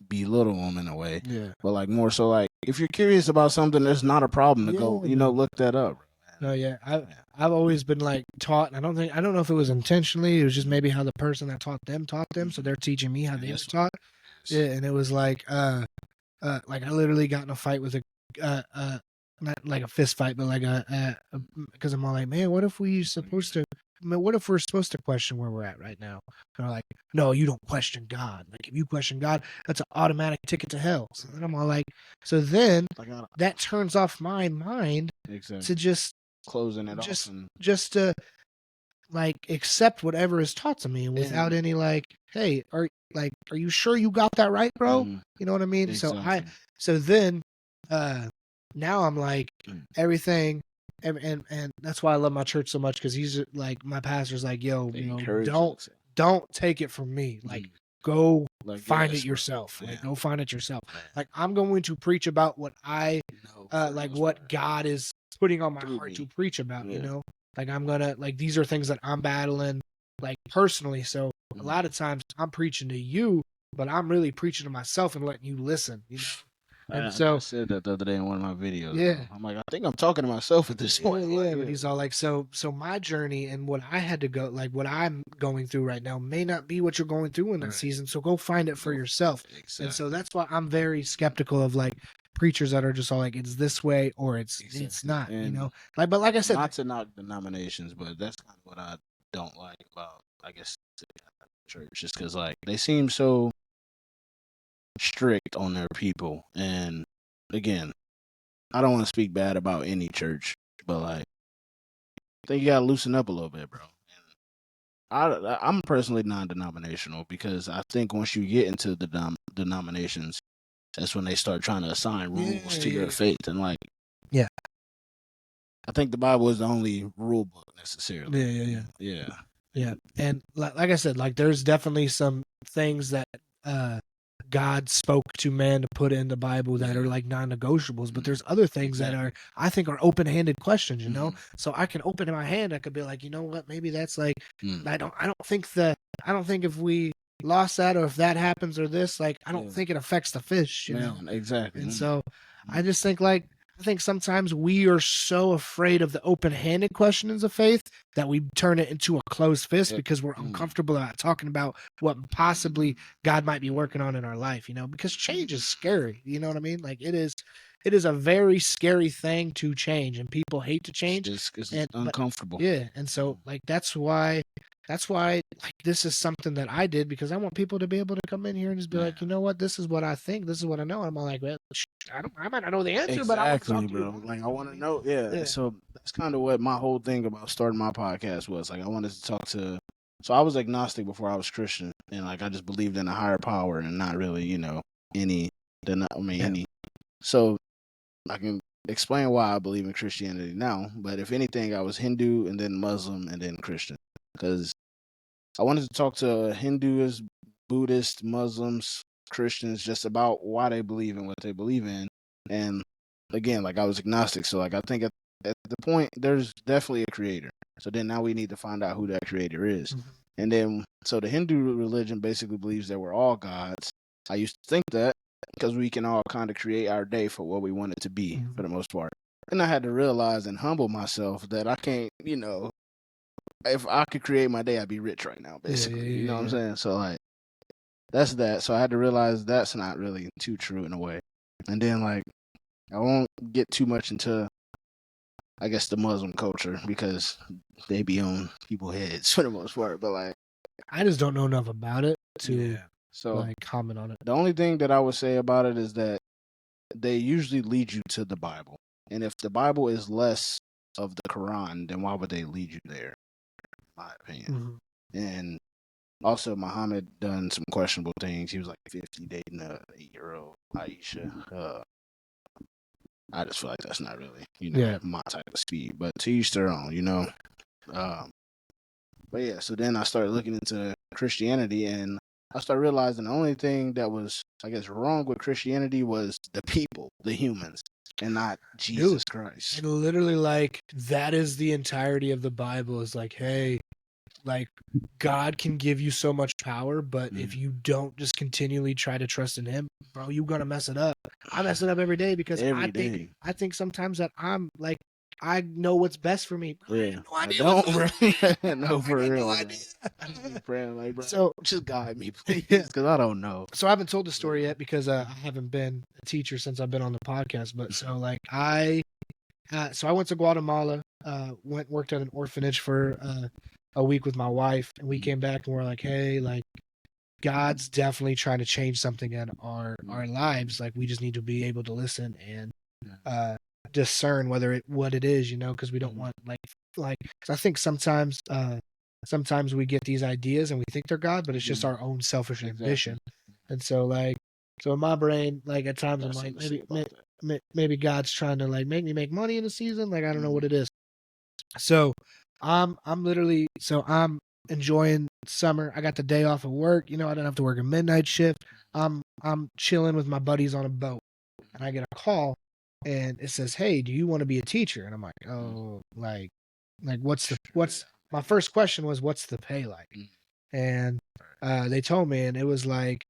belittle them in a way. Yeah. But like more so like if you're curious about something, there's not a problem to go, look that up. No, yeah. I've always been like taught. I don't know if it was intentionally. It was just maybe how the person that taught them. So they're teaching me how they were taught. Yeah, and it was like like I literally got in a fight with not like a fist fight, but like because I'm all like, man, what if we're supposed to question where we're at right now? And they're like, no, you don't question God. Like if you question God, that's an automatic ticket to hell. So then I'm all like, so then that turns off my mind to just closing it off, just to like accept whatever is taught to me without any like, hey, are you sure you got that right, bro? You know what I mean? Exactly. So then now I'm like everything, and that's why I love my church so much because he's like my pastor's like, yo, don't take it from me, like go find it yourself, like go find it yourself. Like I'm going to preach about what I like what God is putting on my heart to preach about, you know, like I'm gonna like these are things that I'm battling like personally. So a lot of times I'm preaching to you, but I'm really preaching to myself and letting you listen, you know. And I said that the other day in one of my videos. Yeah, bro. I'm like, I think I'm talking to myself at this point. Yeah, but he's all like, so my journey and what I had to go, like what I'm going through right now, may not be what you're going through in that season. So go find it for yourself. Exactly. And so that's why I'm very skeptical of like preachers that are just all like, it's this way or it's not. And you know, like, but like I said, not to knock denominations, but that's kind of what I don't like about, I guess, the church, just because like they seem so strict on their people. And again, I don't want to speak bad about any church, but like think you gotta loosen up a little bit, bro. I'm personally non-denominational because I think once you get into the denominations, that's when they start trying to assign rules to your faith. And like, yeah, I think the Bible is the only rule book necessarily. Yeah. And like I said, like there's definitely some things that God spoke to man to put in the Bible that are like non-negotiables, but there's other things that are, I think, are open-handed questions, you know? So I can open my hand, I could be like, you know what, maybe that's like, I don't think if we lost that or if that happens or this, like, I don't think it affects the fish, you know? Exactly. And so I just think like, I think sometimes we are so afraid of the open-handed questions of faith that we turn it into a closed fist because we're uncomfortable about talking about what possibly God might be working on in our life, you know, because change is scary. You know what I mean? Like it is a very scary thing to change, and people hate to change. It's uncomfortable. And so like that's why like this is something that I did because I want people to be able to come in here and just be like, you know what, this is what I think, this is what I know. I'm all like, well, I might not know the answer, but I want to talk to you. Like I want to know. Yeah. So that's kind of what my whole thing about starting my podcast was. Like I wanted to talk to. So I was agnostic before I was Christian, and like I just believed in a higher power and not really, you know, any. So I can explain why I believe in Christianity now. But if anything, I was Hindu and then Muslim and then Christian because I wanted to talk to Hindus, Buddhists, Muslims, Christians just about why they believe in what they believe in. And again, like I was agnostic, so like I think at the point there's definitely a creator. So then now we need to find out who that creator is. And then so the Hindu religion basically believes that we're all gods. I used to think that because we can all kind of create our day for what we want it to be for the most part. And I had to realize and humble myself that I can't, you know, if I could create my day, I'd be rich right now, basically. You know what I'm saying? So like that's that. So I had to realize that's not really too true in a way. And then like I won't get too much into I guess the Muslim culture because they be on people's heads for the most part. But like I just don't know enough about it to so like comment on it. The only thing that I would say about it is that they usually lead you to the Bible. And if the Bible is less of the Quran, then why would they lead you there? In my opinion. And also Muhammad done some questionable things. He was like 50 dating a 8-year-old Aisha. I just feel like that's not really, you know, my type of speed. But to each their own, you know. But yeah, so then I started looking into Christianity and I started realizing the only thing that was, I guess, wrong with Christianity was the people, the humans, and not Jesus Christ. And literally, like, that is the entirety of the Bible is like, hey, like, God can give you so much power, but if you don't just continually try to trust in Him, bro, you're going to mess it up. I mess it up every day because I think sometimes that I'm like, I know what's best for me. Yeah, I don't no, for real. I just be praying like, bro, so just guide me, please, because I don't know. So I haven't told the story yet because I haven't been a teacher since I've been on the podcast. But so like I went to Guatemala, worked at an orphanage for a week with my wife, and we came back and we're like, hey, like God's definitely trying to change something in our lives. Like we just need to be able to listen and discern what it is, you know, because we don't want like cause I think sometimes we get these ideas and we think they're God, but it's just our own selfish ambition. And so like in my brain, like at times I'm like maybe God's trying to like make me make money in the season, like I don't know what it is. So I'm enjoying summer. I got the day off of work, you know, I don't have to work a midnight shift. I'm chilling with my buddies on a boat and I get a call and it says, hey, do you want to be a teacher? And I'm like, oh, like what's my first question was, what's the pay like? And they told me, and it was like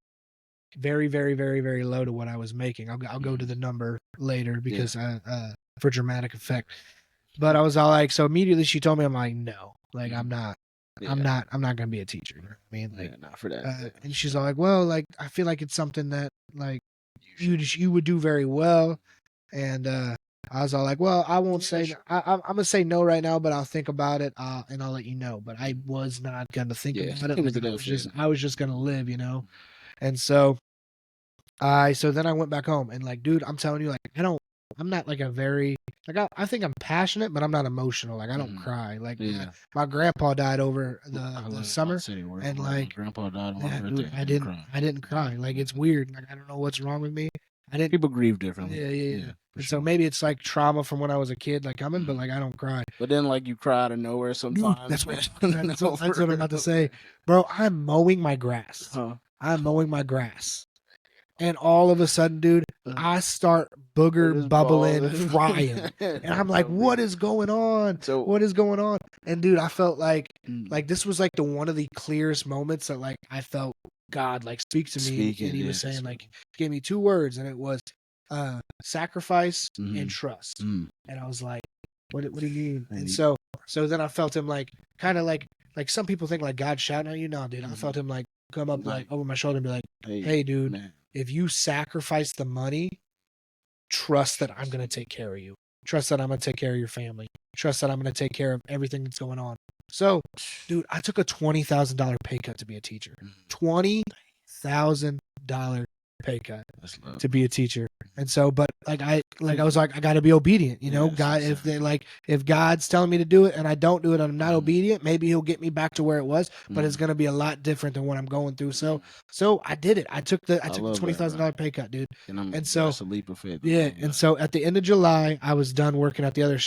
very, very, very, very low to what I was making. I'll go to the number later because for dramatic effect. But I was all like, so immediately she told me, I'm like, no, like I'm not gonna be a teacher. You know what I mean, like not for that. And she's all like, well, like I feel like it's something that like you would do very well. And I was all like, well, I won't say, I'm going to say no right now, but I'll think about it and I'll let you know. But I was not going to think about it. Like, I was just going to live, you know? And so then I went back home and like, dude, I'm telling you, like, I don't I'm not like a very like I think I'm passionate, but I'm not emotional. Like I don't cry. Like my grandpa died over the summer, and like my grandpa died on my birthday. dude, I didn't cry. Like it's weird. Like I don't know what's wrong with me. I didn't. People grieve differently. Yeah. And so maybe it's like trauma from when I was a kid, like coming, but like I don't cry. But then like you cry out of nowhere sometimes. Dude, that's what I'm about to say, bro. I'm mowing my grass. I'm mowing my grass. And all of a sudden, dude, I start booger bubbling, crying. And I'm like, what is going on? What is going on? And dude, I felt like this was like one of the clearest moments that like I felt God like speak to me. And he was saying like, gave me 2 words, and it was sacrifice and trust. And I was like, what do you mean? And so then I felt him like kind of like some people think like God shouting at you. No, dude, I felt him like come up like over my shoulder and be like, hey dude, man, if you sacrifice the money, trust that I'm going to take care of you. Trust that I'm going to take care of your family. Trust that I'm going to take care of everything that's going on. So, dude, I took a $20,000 pay cut to be a teacher. $20,000 pay cut to be a teacher. And so, but I was like, I got to be obedient, you know, God, if God's telling me to do it and I don't do it and I'm not obedient, maybe he'll get me back to where it was, but it's going to be a lot different than what I'm going through. So I did it. I took the $20,000 pay cut, dude. And so that's a leap of faith. Yeah. And so at the end of July, I was done working at the other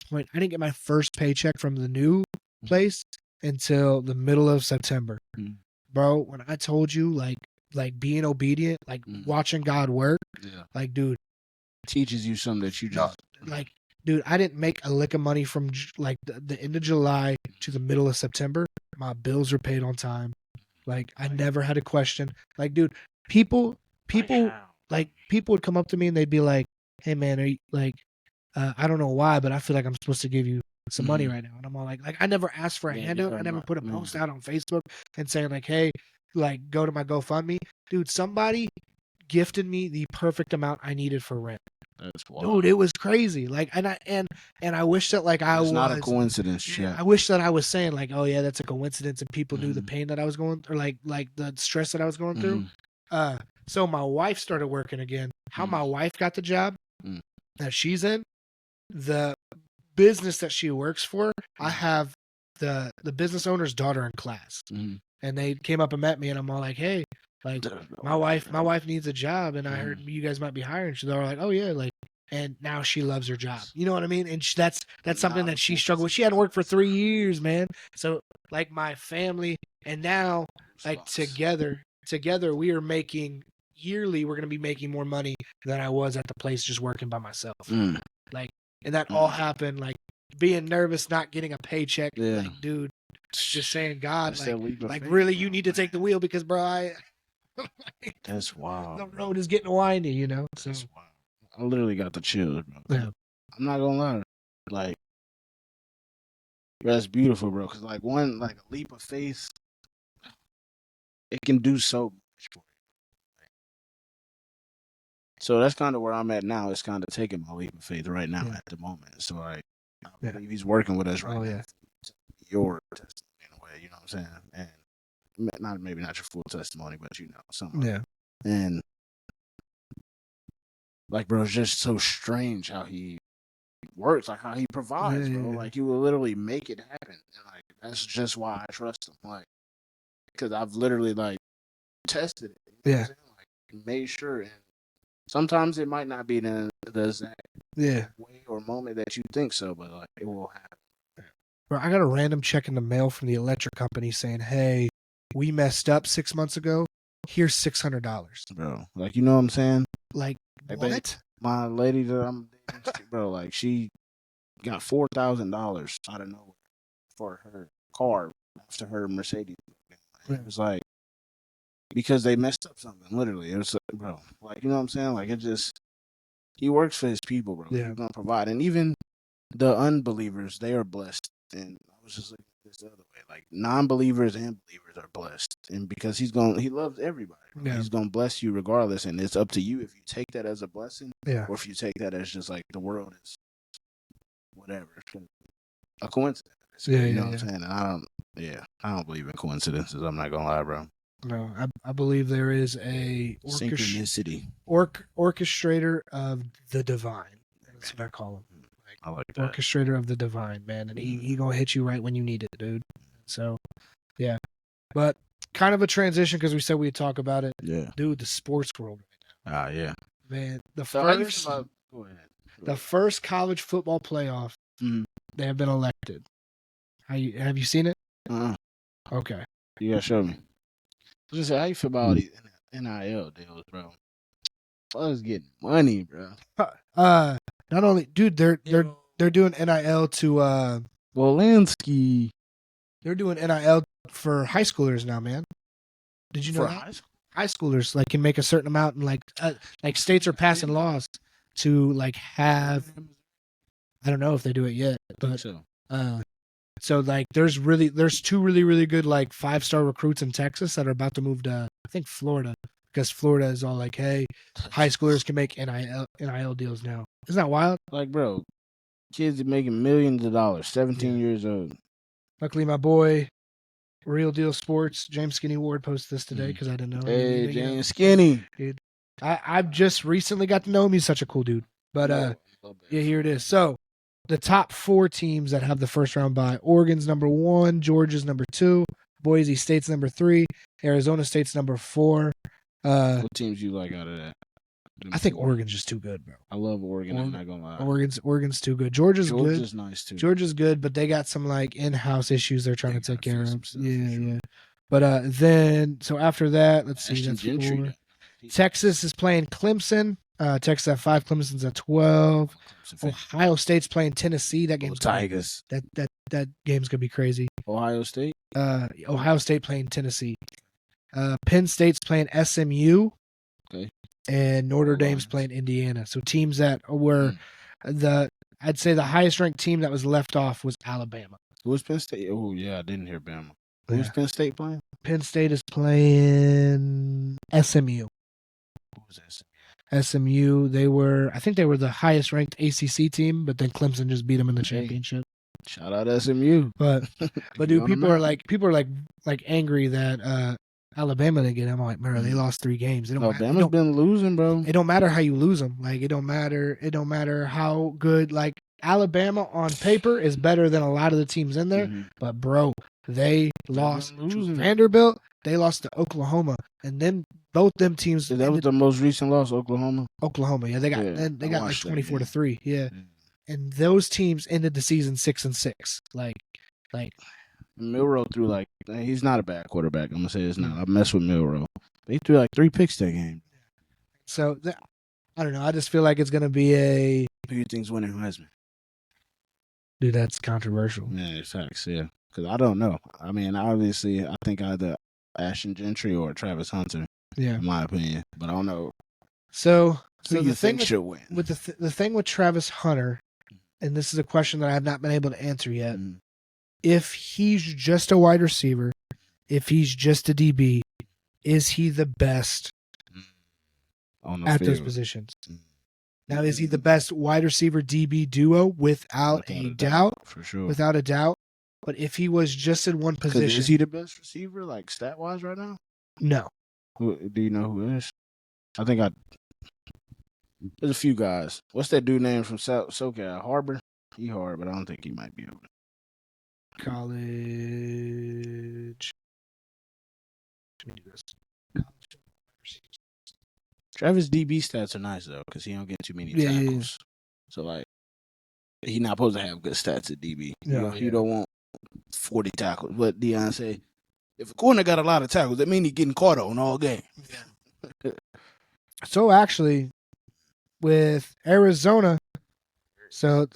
point. I didn't get my first paycheck from the new place until the middle of September. Bro, when I told you like being obedient, like watching God work, like, dude, teaches you something that you just like, dude, I didn't make a lick of money from like the end of July to the middle of September. My bills were paid on time. Like I never had a question. Like, dude, people would come up to me and they'd be like, hey man, are you like, I don't know why, but I feel like I'm supposed to give you some money right now. And I'm all like I never asked for a handout. I never put a post out on Facebook and saying like, hey, like go to my GoFundMe. Dude, somebody gifted me the perfect amount I needed for rent. That's wild. Dude, it was crazy. Like, and I wish that like it's not a coincidence. Yeah, I wish that I was saying like, oh yeah, that's a coincidence, and people knew the pain that I was going, or like the stress that I was going through. So my wife started working again. How my wife got the job that she's in, the business that she works for, I have the business owner's daughter in class, and they came up and met me, and I'm all like, hey. Like my wife needs a job, and I heard you guys might be hiring. So they were like, "Oh yeah," like, and now she loves her job. You know what I mean? And that's something that she struggled with. She hadn't worked for 3 years, man. So like my family, and now like together we are making yearly. We're gonna be making more money than I was at the place just working by myself. Like, and that all happened like being nervous, not getting a paycheck. Like, dude, just saying, God, like really, you need to take the wheel because, bro, that's wild. The road is getting windy, you know. So that's wild. I literally got the chills, bro. Yeah. I'm not gonna lie, like, that's beautiful, bro. Cause like a leap of faith, it can do so much for you. So that's kind of where I'm at now. It's kind of taking my leap of faith right now at the moment. So like, I believe he's working with us right now. Your testimony in a way, you know what I'm saying? And maybe not your full testimony, but you know, something. Yeah. And like, bro, it's just so strange how he works, like how he provides, bro. Like he will literally make it happen. And like that's just why I trust him. Like, because I've literally like tested it. You know like made sure. And sometimes it might not be the exact way or moment that you think so, but like it will happen. Bro, I got a random check in the mail from the electric company saying, "Hey, we messed up 6 months ago. Here's $600." Bro, like, you know what I'm saying? Like, what? My lady that I'm dating, bro, like, she got $4,000 out of nowhere for her car after her Mercedes. It was like, because they messed up something, literally. It was like, bro, like, you know what I'm saying? Like, it just, he works for his people, bro. Yeah. He's going to provide. And even the unbelievers, they are blessed. And I was just looking at this the other way. Like, non-believers and believers are blessed. And because he loves everybody. Yeah. He's going to bless you regardless. And it's up to you if you take that as a blessing or if you take that as just like the world is whatever. A coincidence. You know what I'm saying? And I don't believe in coincidences. I'm not going to lie, bro. No, I believe there is a synchronicity orchestrator of the divine. That's what I call him. I like that. Orchestrator of the divine, man, and he gonna hit you right when you need it, dude. So, yeah, but kind of a transition because we said we'd talk about it. Yeah, dude, the sports world right now. yeah. Man, So how you feel about? Go ahead. the first college football playoff, they have been elected. Have you seen it? Okay. You gotta show me. I was just say, how you feel about all these NIL deals, bro? Us getting money, bro. Not only, dude, they're doing NIL to Walensky. They're doing NIL for high schoolers now, man. Did you know that? High schoolers like can make a certain amount, and like states are passing laws to like have. I don't know if they do it yet, but so like there's two really good like 5-star recruits in Texas that are about to move to I think Florida, because Florida is all like, hey, high schoolers can make NIL deals now. Isn't that wild? Like, bro, kids are making millions of dollars, 17 years old. Luckily, my boy, Real Deal Sports, James Skinny Ward, posted this today because I didn't know. Hey, James Skinny. Dude, I've just recently got to know him. He's such a cool dude. But yeah, here it is. So the top 4 teams that have the first round bye: Oregon's number 1, Georgia's number 2, Boise State's number 3, Arizona State's number 4. What teams you like out of that? I think Oregon's just too good, bro. I love Oregon. I'm not gonna lie. Oregon's too good. Georgia's good. Georgia's nice too. Georgia's good, but they got some like in-house issues they're trying to take care of. Yeah. But then so after that, let's see. That's Gentry. Texas is playing Clemson. Texas at 5, Clemson's at 12. Ohio State's playing Tennessee. That game's Tigers. That game's gonna be crazy. Ohio State. Ohio State playing Tennessee. Penn State's playing SMU. Okay. And Notre Dame's playing Indiana. So teams that were I'd say the highest ranked team that was left off was Alabama. Who was Penn State? Oh yeah, I didn't hear Bama. Who was Penn State playing? Penn State is playing SMU. Who was SMU? SMU, I think they were the highest ranked ACC team, but then Clemson just beat them in the championship. Shout out SMU. But dude, people are like angry that Alabama didn't get them. I'm like, bro, they lost 3 games. Alabama's been losing, bro. It don't matter how you lose them. Like it don't matter how good. Like Alabama on paper is better than a lot of the teams in there, but bro, they lost to Vanderbilt. They lost to Oklahoma, and then both them teams. That was the most recent loss, Oklahoma. Yeah, they got like 24-3. Yeah, and those teams ended the season 6-6. Like. Milroe threw he's not a bad quarterback. I'm gonna say this now. I mess with Milroe. He threw 3 picks that game. So I don't know. I just feel like it's gonna be a. Who you think's winning Heisman? Dude, that's controversial. Yeah, it's facts. Yeah, because I don't know. I mean, obviously, I think either Ashton Gentry or Travis Hunter. Yeah, in my opinion, but I don't know. So the thing should win with the thing with Travis Hunter, and this is a question that I have not been able to answer yet. If he's just a wide receiver, if he's just a DB, is he the best at those positions? Now, is he the best wide receiver DB duo? Without a doubt. For sure. Without a doubt. But if he was just in one position. Is he the best receiver, like stat-wise right now? No. Do you know who is? There's a few guys. What's that dude name from SoCal? Harbor? He hard, but I don't think he might be able to. College. Let me do this. Travis DB stats are nice though, because he don't get too many tackles. So he not supposed to have good stats at DB. You don't want 40 tackles. But Deion say, if a corner got a lot of tackles, that means he's getting caught on all game. So actually, with Arizona, so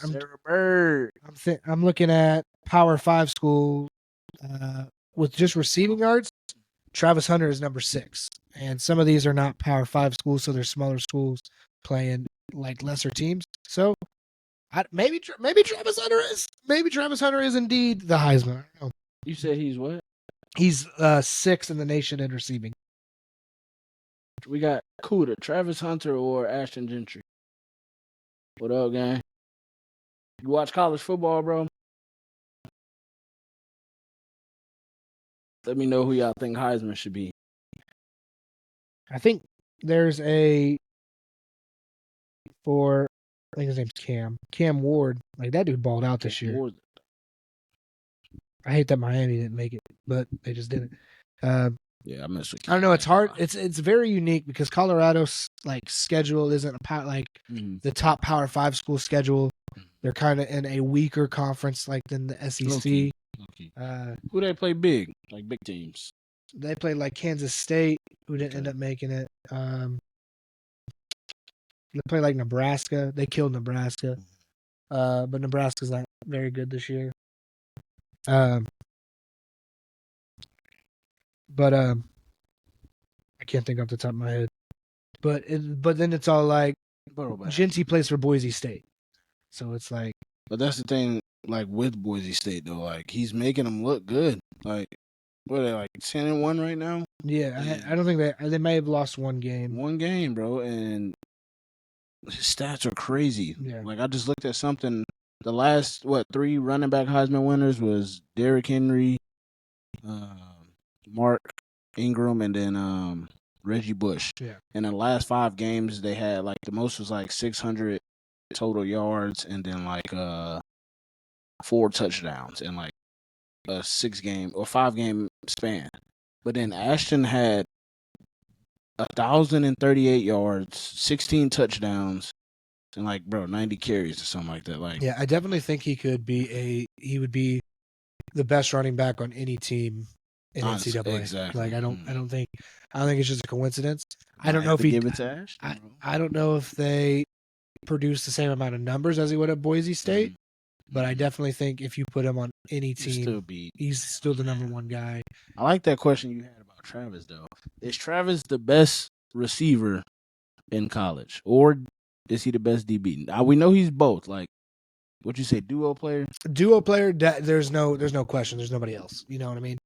I'm looking at Power 5 school with just receiving yards. Travis Hunter is number 6, and some of these are not Power 5 schools, so they're smaller schools playing like lesser teams. So maybe Travis Hunter is indeed the Heisman. I don't know. You said he's what? He's 6th in the nation in receiving. We got Cuda, Travis Hunter, or Ashton Gentry. What up, gang? You watch college football, bro? Let me know who y'all think Heisman should be. I think there's for I think his name's Cam. Cam Ward. Like, that dude balled out this year. I hate that Miami didn't make it, but they just didn't. Yeah, I mess with. I don't know. It's hard. It's very unique because Colorado's like schedule isn't the top Power 5 school schedule. They're kind of in a weaker conference like than the SEC. Okay. Who they play big, like big teams? They played like Kansas State, who didn't end up making it. They played like Nebraska. They killed Nebraska. But Nebraska's not very good this year. But I can't think off the top of my head. But then it's all like Jinty plays for Boise State, so it's like. But that's the thing, like with Boise State though, like he's making them look good. Like what are they, like 10-1 right now? Yeah, I don't think they may have lost one game. One game, bro, and his stats are crazy. Yeah. Like I just looked at something. The last 3 running back Heisman winners was Derrick Henry, Mark Ingram, and then Reggie Bush. Yeah. In the last 5 games, they had like the most was like 600 total yards, and then like 4 touchdowns in like a 6-game or 5-game span. But then Ashton had 1,038 yards, 16 touchdowns, and like 90 carries or something like that. Like, yeah, I definitely think he would be the best running back on any team in NCAA. Exactly. Like I don't think it's just a coincidence. I don't know if give it to Ashton. I don't know if they produce the same amount of numbers as he would at Boise State, but I definitely think if you put him on any team, he's still the number 1 guy. I like that question you had about Travis though. Is Travis the best receiver in college, or is he the best DB? Now, we know he's both. Like, what you say, duo player? Duo player. There's no question. There's nobody else. You know what I mean?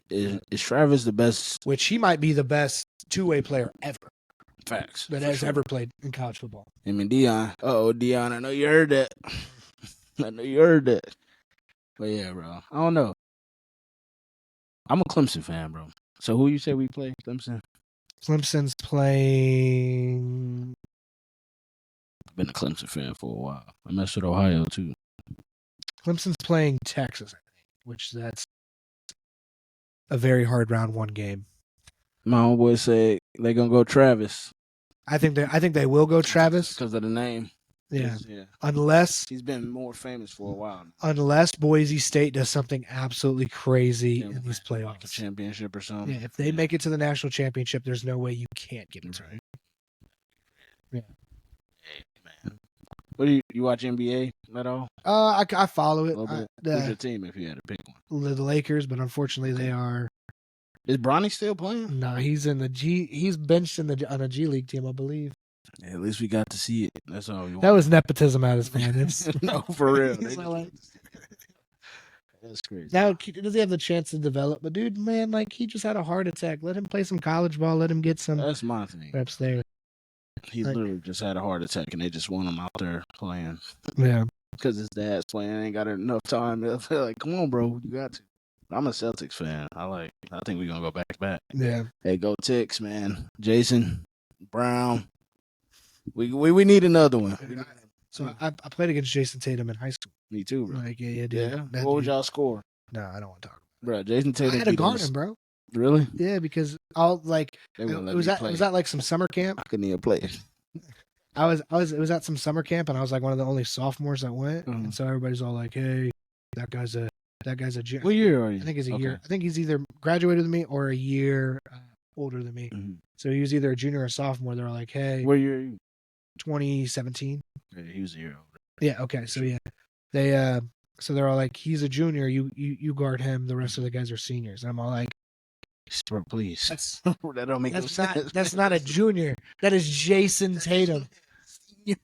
Is Travis the best? Which he might be the best 2-way player ever. Facts. That has ever played in college football. Him and Deion. Deion, I know you heard that. But yeah, bro. I don't know. I'm a Clemson fan, bro. So who you say we play? Clemson? Clemson's playing. I've been a Clemson fan for a while. I messed with Ohio, too. Clemson's playing Texas, I think, which that's a very hard round 1 game. My homeboy said they're going to go Travis. I think they will go Travis. Because of the name. Yeah. Unless he's been more famous for a while. Unless Boise State does something absolutely crazy in these playoffs. Like a championship or something. Yeah, if they make it to the national championship, there's no way you can't get into it. Yeah. Hey, man. What do you watch NBA at all? I follow it. Who's your team if you had to pick one? The Lakers, but unfortunately they are. Is Bronny still playing? No, he's in the G. He's benched on a G League team, I believe. Yeah, at least we got to see it. That's all we want. That was nepotism at his finest. No, for real. That's crazy. Now, does he have the chance to develop? But dude, man, like he just had a heart attack. Let him play some college ball. Let him get some. That's my thing. Reps there. He literally just had a heart attack, and they just want him out there playing. Yeah. Because his dad's playing, ain't got enough time. They're like, come on, bro, you got to. I'm a Celtics fan. I think we're gonna go back to back. Yeah. Hey, go Ticks, man. Jason Brown. We need another one. So I played against Jason Tatum in high school. Me too, bro. Like, yeah, dude. Yeah. What would y'all score? No, I don't want to talk about it. Bro, Jason Tatum. I had to guard him, bro. Really? Yeah, because it was at like some summer camp. I couldn't even play. It was at some summer camp, and I was like one of the only sophomores that went, Mm-hmm. and so everybody's all like, "Hey, that guy's a junior." What year are you? I think he's a year. I think he's either graduated than me or a year older than me. Mm-hmm. So he was either a junior or a sophomore. They're like, "Hey, what year are you?" 2017. Yeah, he was a year older. Yeah. Okay. So yeah, so they're all like, "He's a junior. You guard him. The rest of the guys are seniors." And I'm all like, "Bro, please." That don't make no sense. That's not a junior. That is Jason Tatum. It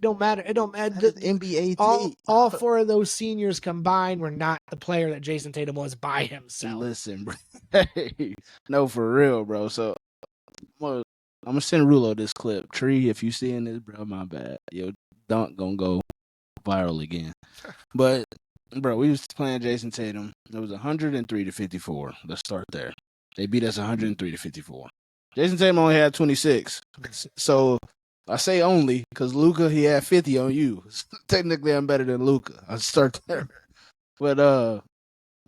don't matter. It don't matter. The NBA team. All 4 of those seniors combined were not the player that Jason Tatum was by himself. Listen, bro. Hey, no, for real, bro. So I'm gonna send Rulo this clip. Tree, if you seeing this, bro, my bad. Yo, dunk gonna go viral again. But bro, we was playing Jason Tatum. It was 103-54. Let's start there. They beat us 103-54. Jason Tatum only had 26. So I say only because Luka, he had 50 on you. Technically, I'm better than Luka. I start there. But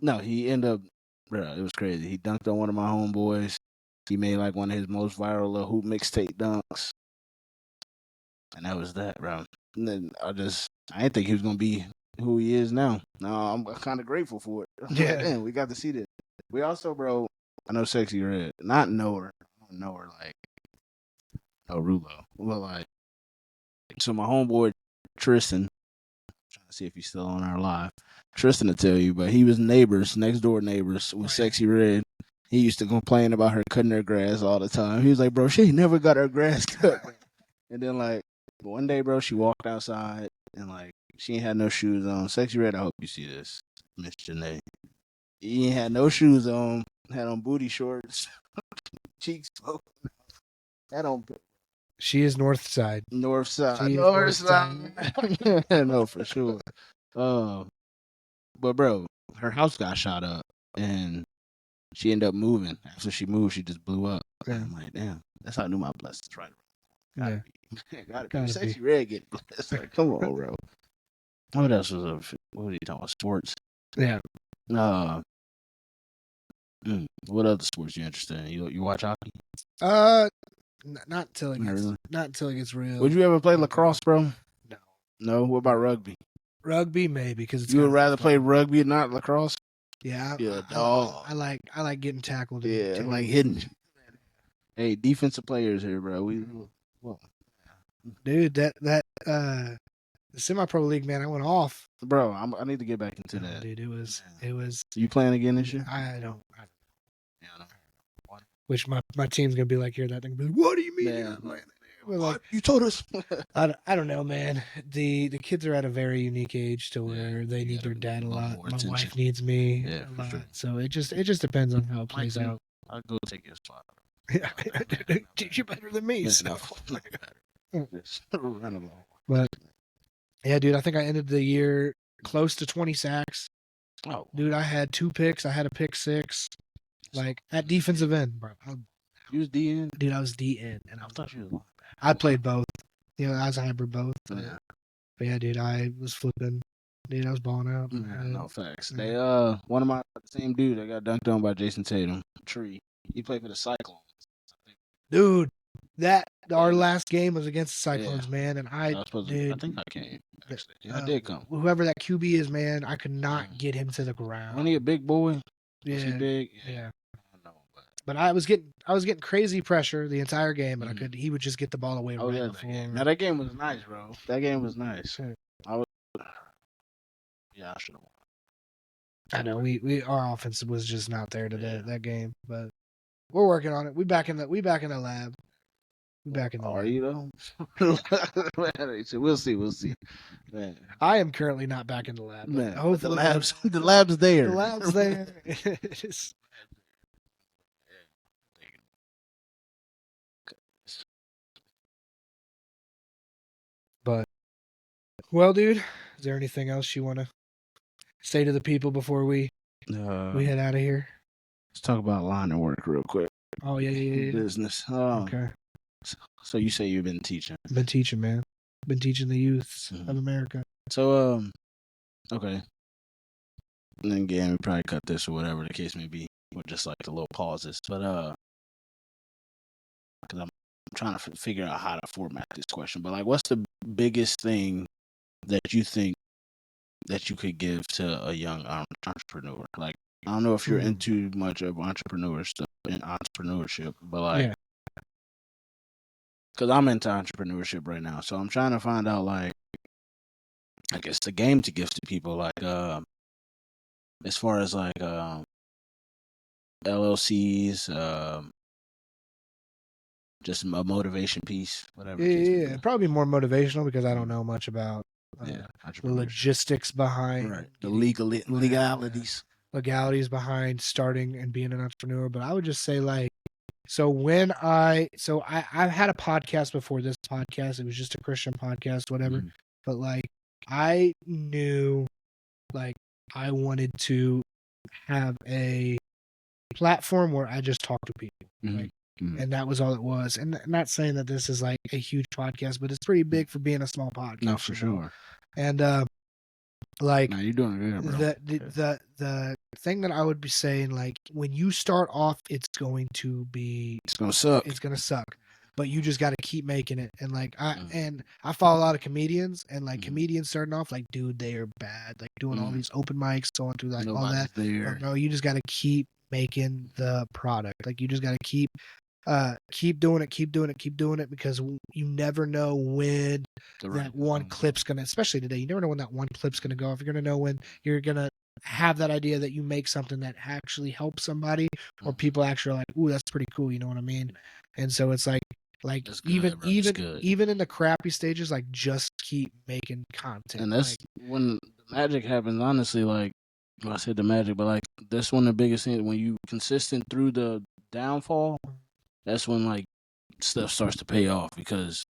no, he ended up, bro, it was crazy. He dunked on one of my homeboys. He made like one of his most viral hoop mixtape dunks. And that was that, bro. And then I didn't think he was going to be who he is now. Now I'm kind of grateful for it. Yeah. Like, damn, we got to see this. We also, bro, I know Sexy Red. Not know her. I don't know her like Rulo. Well, like, so my homeboy Tristan, trying to see if he's still on our live. Tristan to tell you, but he was next door neighbors with Sexy Red. He used to complain about her cutting her grass all the time. He was like, bro, she ain't never got her grass cut. And then like one day, bro, she walked outside and like she ain't had no shoes on. Sexy Red, I hope you see this, Miss Janae. He ain't had no shoes on. Had on booty shorts, cheeks open. Had on. She is North Side. North Side. She is North Side. No, for sure. But bro, her house got shot up and she ended up moving. After she moved, she just blew up. Yeah. I'm like, damn, that's how I knew my blessings right. Gotta be. Gotta Sexy be. Red getting blessed. Like, come on, bro. What else was up? What are you talking about? Sports? Yeah. What other sports you interested in? You watch hockey? Not until it gets not until it gets real. Would you ever play lacrosse, bro? No. No. What about rugby? Rugby maybe because it's you would rather play rugby, not lacrosse. Yeah, dog. I like getting tackled. Yeah, like hitting. Hey, defensive players here, bro. Dude, that the semi-pro league, man, I went off. Bro, I need to get back into that. Dude, it was. You playing again this year? I don't. Which my team's gonna be like, hear that thing, be like, what do you mean? Yeah. Like, you told us. I don't know, man. The kids are at a very unique age to where they need their dad a lot. My wife needs me a lot. Sure. So it just depends on how it plays out. I'll go take your spot. You're better than me. So. Run along. But yeah, dude, I think I ended the year close to 20 sacks. Oh, dude, I had 2 picks. I had a pick 6. Like at defensive end, bro. You was DN? Dude, I was DN, and I thought you was linebacker. I played both. I was hybrid both. Yeah. But yeah, dude, I was flipping. Dude, I was balling out. No facts. They one of my same dude that got dunked on by Jason Tatum, Tree. He played for the Cyclones. Dude, our last game was against the Cyclones, man, and I think I came. Actually, I did come. Whoever that QB is, man, I could not get him to the ground. Wasn't he a big boy? Yeah, was he big? Yeah. But I was getting crazy pressure the entire game, and he would just get the ball away right before. Now that game was nice, bro. That game was nice. Sure. I should have won. I know we our offense was just not there today that game, but we're working on it. We back in the lab. We back in the Are lab. you though? We'll see. Man. I am currently not back in the lab. Man, hopefully the lab's there. The lab's there. But, well, dude, is there anything else you want to say to the people before we head out of here? Let's talk about line of work real quick. Oh, yeah. Business. Okay. So you say you've been teaching? Been teaching, man. Been teaching the youths of America. So, okay. And then again, we probably cut this or whatever the case may be, or just like the little pauses. But because I'm trying to figure out how to format this question. But like, what's the biggest thing that you think that you could give to a young entrepreneur? Like, I don't know if you're into much of entrepreneurship, but like, because I'm into entrepreneurship right now, so I'm trying to find out, like, I guess the game to give to people, like, as far as like LLCs, just a motivation piece, whatever. Yeah, probably more motivational because I don't know much about the logistics behind, right? The legalities behind starting and being an entrepreneur. But I would just say, like, I've had a podcast before this podcast. It was just a Christian podcast, whatever. But like, I knew, like, I wanted to have a platform where I just talk to people. Like, and that was all it was. And I'm not saying that this is like a huge podcast, but it's pretty big for being a small podcast. No, for sure. And like, you're doing good, bro. The thing that I would be saying, like, when you start off, it's gonna suck. It's gonna suck. But you just got to keep making it. And like I follow a lot of comedians, and like comedians starting off, like, dude, they are bad, like doing all these open mics, going through like all that. But bro, you just got to keep making the product. Like, you just got to keep doing it, because you never know when that one clip's gonna, especially today, you never know when that one clip's gonna go off. You're gonna know when you're gonna have that idea that you make something that actually helps somebody, or people actually are like, ooh, that's pretty cool, you know what I mean? And so it's like even in the crappy stages, like, just keep making content. And that's when the magic happens, honestly. Like, I said the magic, but like, that's one of the biggest things. When you consistent through the downfall, that's when like stuff starts to pay off, because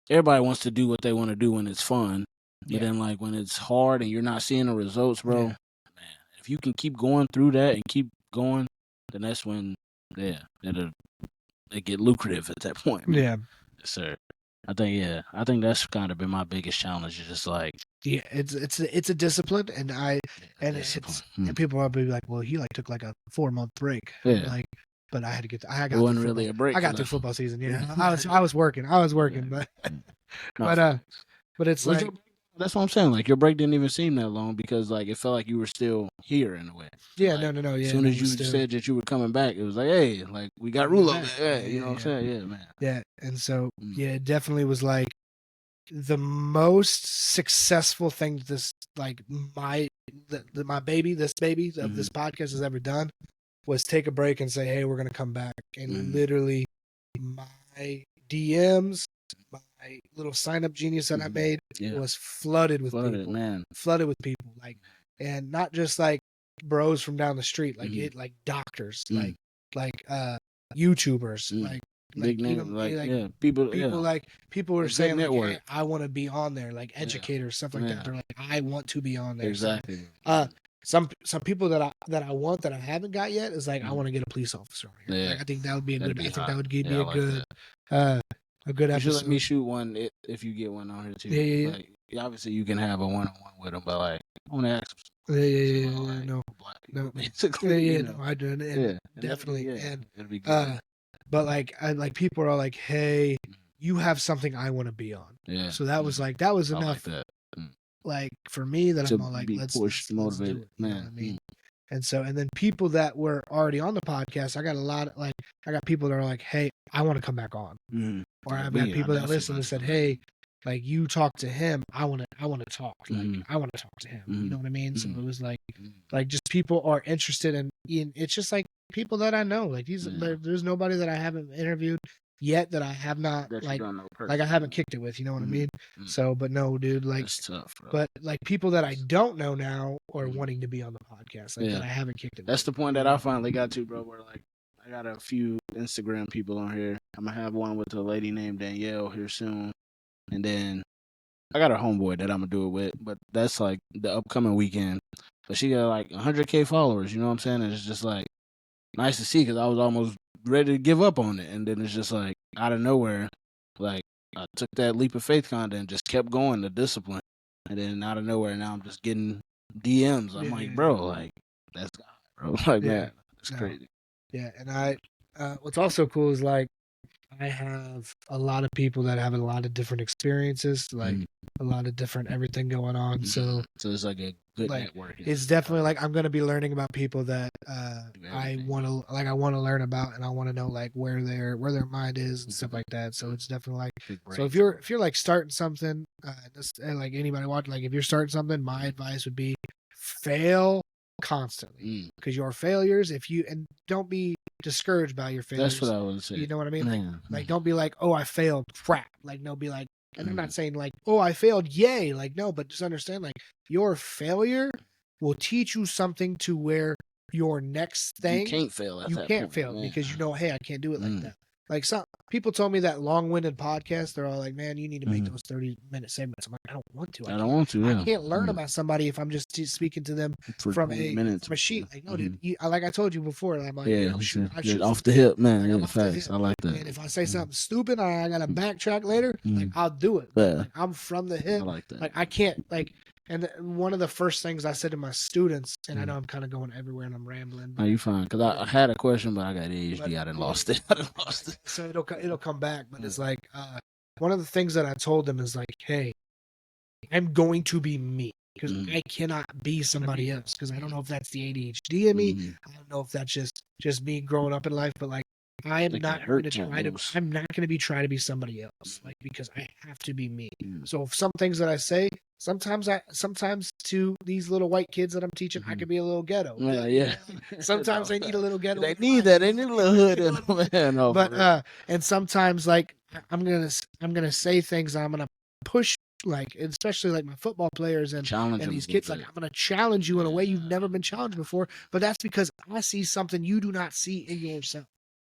everybody wants to do what they want to do when it's fun. But then like when it's hard and you're not seeing the results, bro, man, if you can keep going through that and keep going, then that's when it get lucrative at that point, man. Yeah. Yes, sir. I think that's kind of been my biggest challenge. Is just like, it's a discipline, and and people will be like, well, he like took like a 4-month break, like, but I had to get. It wasn't really a break. I got through football season. Yeah, I was working, but it's like, that's what I'm saying. Like, your break didn't even seem that long, because like it felt like you were still here in a way. Yeah, like, no. Yeah, as soon as you said that you were coming back, it was like, hey, like, we got Rulo. Yeah, you know what I'm saying? Yeah, man. Yeah, and so it definitely was like the most successful thing this like my baby of this podcast has ever done was take a break and say, hey, we're gonna come back, and literally my DMs, my little sign up Genius that I made was flooded with people, like, and not just like bros from down the street, like like doctors, like YouTubers, like big names, people were saying, like, hey, I want to be on there, like educators, stuff like that. They're like, I want to be on there. Exactly. So, some people that I want that I haven't got yet is like, I want to get a police officer on here. Yeah. Like, I think that would be a good. I think that would give me a good episode. You should let me shoot one if you get one on here too. Yeah. Like, obviously you can have a one-on-one with them, but like, I want to ask them. No, basically. No, I do. And definitely. And it'll be good. But like people are like, hey, you have something I want to be on. Yeah. So that was enough. Like that. Like, for me, that to I'm all like, let's do it, man. You know what I mean? And so, and then people that were already on the podcast, I got people that are like, hey, I want to come back on. Or I've got people that listen and said, hey, like, you talk to him, I want to talk. Like, I want to talk to him. You know what I mean? So it was like just people are interested in it's just like people that I know. Like, there's nobody that I haven't interviewed yet that I have not, like I haven't kicked it with, you know what I mean? So, but no, dude, like, that's tough, bro. But like people that I don't know now are wanting to be on the podcast, like, that I haven't kicked it That's with. The point that I finally got to, bro, where like I got a few Instagram people on here. I'm gonna have one with a lady named Danielle here soon, and then I got a homeboy that I'm gonna do it with, but that's like the upcoming weekend. But she got like 100K followers, you know what I'm saying? And it's just like nice to see, because I was almost ready to give up on it, and then it's just like out of nowhere, like, I took that leap of faith kind of and just kept going, the discipline, and then out of nowhere now I'm just getting DMs. I'm like, bro, like, that's God, bro. Like, man, it's crazy. Yeah, and what's also cool is, like, I have a lot of people that have a lot of different experiences, like a lot of different everything going on. So it's like a good network. It's definitely like I'm gonna be learning about people that I want to learn about, and I want to know, like, where their mind is and stuff like that. So it's definitely like, so if you're like starting something, like anybody watching, like, if you're starting something, my advice would be fail constantly, because your failures, and don't be discouraged by your failures. That's what I would say. You know what I mean? Like, don't be like, oh, I failed, crap. Like, no, be like, and I'm not saying like, oh, I failed, yay. Like, no, but just understand, like, your failure will teach you something to where your next thing, you can't fail at that point, fail because you know, hey, I can't do it like that. like some people told me that long-winded podcast, they're all like, man, you need to make Mhm. those 30-minute segments. I'm like, I don't want to. I don't want to. Yeah. I can't learn Mhm. about somebody if I'm just speaking to them For from 20 minutes. from a sheet. Like, no, Mhm. dude, like I told you before, I'm like, Yeah, I shoot off the hip, man. Like, I'm Yeah, off the facts. hip. I like that. And if I say Mhm. something stupid, I gotta backtrack later. Like, Mhm. I'll do it. Yeah. Like, I'm from the hip. I like that. Like, I can't like. And one of the first things I said to my students, and I Mhm. know I'm kind of going everywhere and I'm rambling. No, you fine. Because I had a question, but I got ADHD. I done lost it. I done lost it. So it'll come back. But it's like one of the things that I told them is like, hey, I'm going to be me because Mhm. I cannot be somebody else because I don't know if that's the ADHD in me. Mhm. I don't know if that's just me growing up in life, but like I am It not can going hurt to try to. almost. I'm not going to be trying to be somebody else, like because I have to be me. Mhm. So if some things that I say, sometimes to these little white kids that I'm teaching, I Mhm. could be a little ghetto. Yeah, yeah. Sometimes they need a little ghetto. They in need life. that. They need a little hood in them, man. No, for real. But and sometimes like I'm gonna say things, I'm gonna push, like especially like my football players and challenge them these a kids, little like I'm gonna challenge you in a way you've never been challenged before, but that's because I see something you do not see in yourself.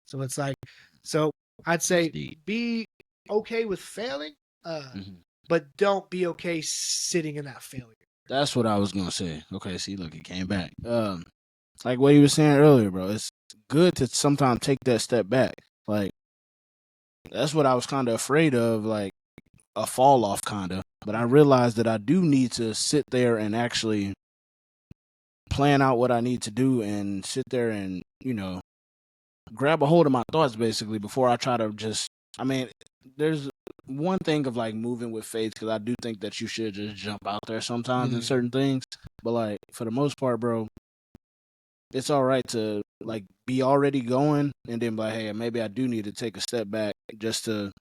So it's like, so I'd say deep. be okay with failing, Mhm. but don't be okay sitting in that failure. That's what I was gonna say. Okay, see, look, it came back. Like what you were saying earlier, bro. It's good to sometimes take that step back. Like that's what I was kind of afraid of, like a fall off, kind of. But I realized that I do need to sit there and actually plan out what I need to do and sit there and grab a hold of my thoughts basically before I try to just. I mean, there's one thing of like moving with faith because I do think that you should just jump out there sometimes in Yeah. certain things. But like for the most part, bro, it's all right to like be already going and then be like, hey, maybe I do need to take a step back just to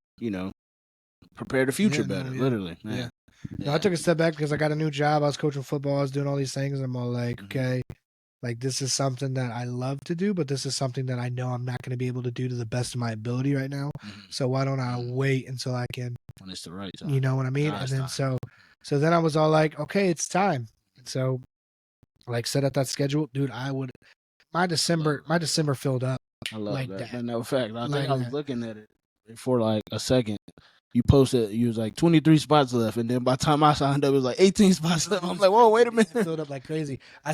prepare the future Yeah, no, better. yeah. Literally, man. No, I took a step back because I got a new job. I was coaching football. I was doing all these things. And I'm all like, Mhm. okay, like this is something that I love to do, but this is something that I know I'm not going to be able to do to the best of my ability right now. Mhm. So why don't I Mhm. wait until I can, When it's the right time. you know what I mean? Nah, And it's then time. so then I was all like, okay, it's time. And so like set up that schedule, dude. My December filled up. I love like that. that. But no fact. I Like think I was that. looking at it for like a second. You posted, you was like 23 spots left, and then by the time I signed up, it was like 18 spots left. I'm like, whoa, wait a minute. It filled up like crazy. I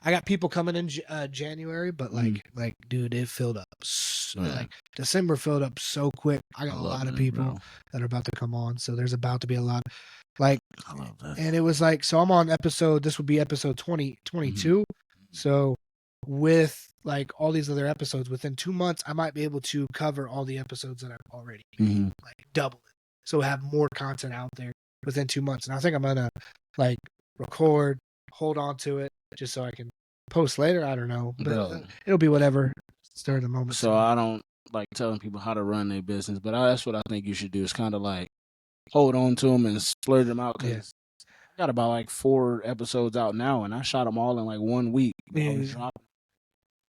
got people coming in January, but like dude, it filled up. Yeah. Like December filled up so quick. I got I a love lot of that, people bro. that are about to come on, so there's about to be a lot. Like, I love that. and it was like, so I'm on episode. This would be episode 22. So with like all these other episodes, within 2 months, I might be able to cover all the episodes that I've already Mhm. like double it. So have more content out there within 2 months. And I think I'm gonna like record, hold on to it, just so I can post later. I don't know, but Bro. it'll be whatever. Stir the moment. So I don't like telling people how to run their business, but that's what I think you should do. Is kind of like hold on to them and splurge them out. Cause I got about like 4 episodes out now, and I shot them all in like 1 week. I was dropping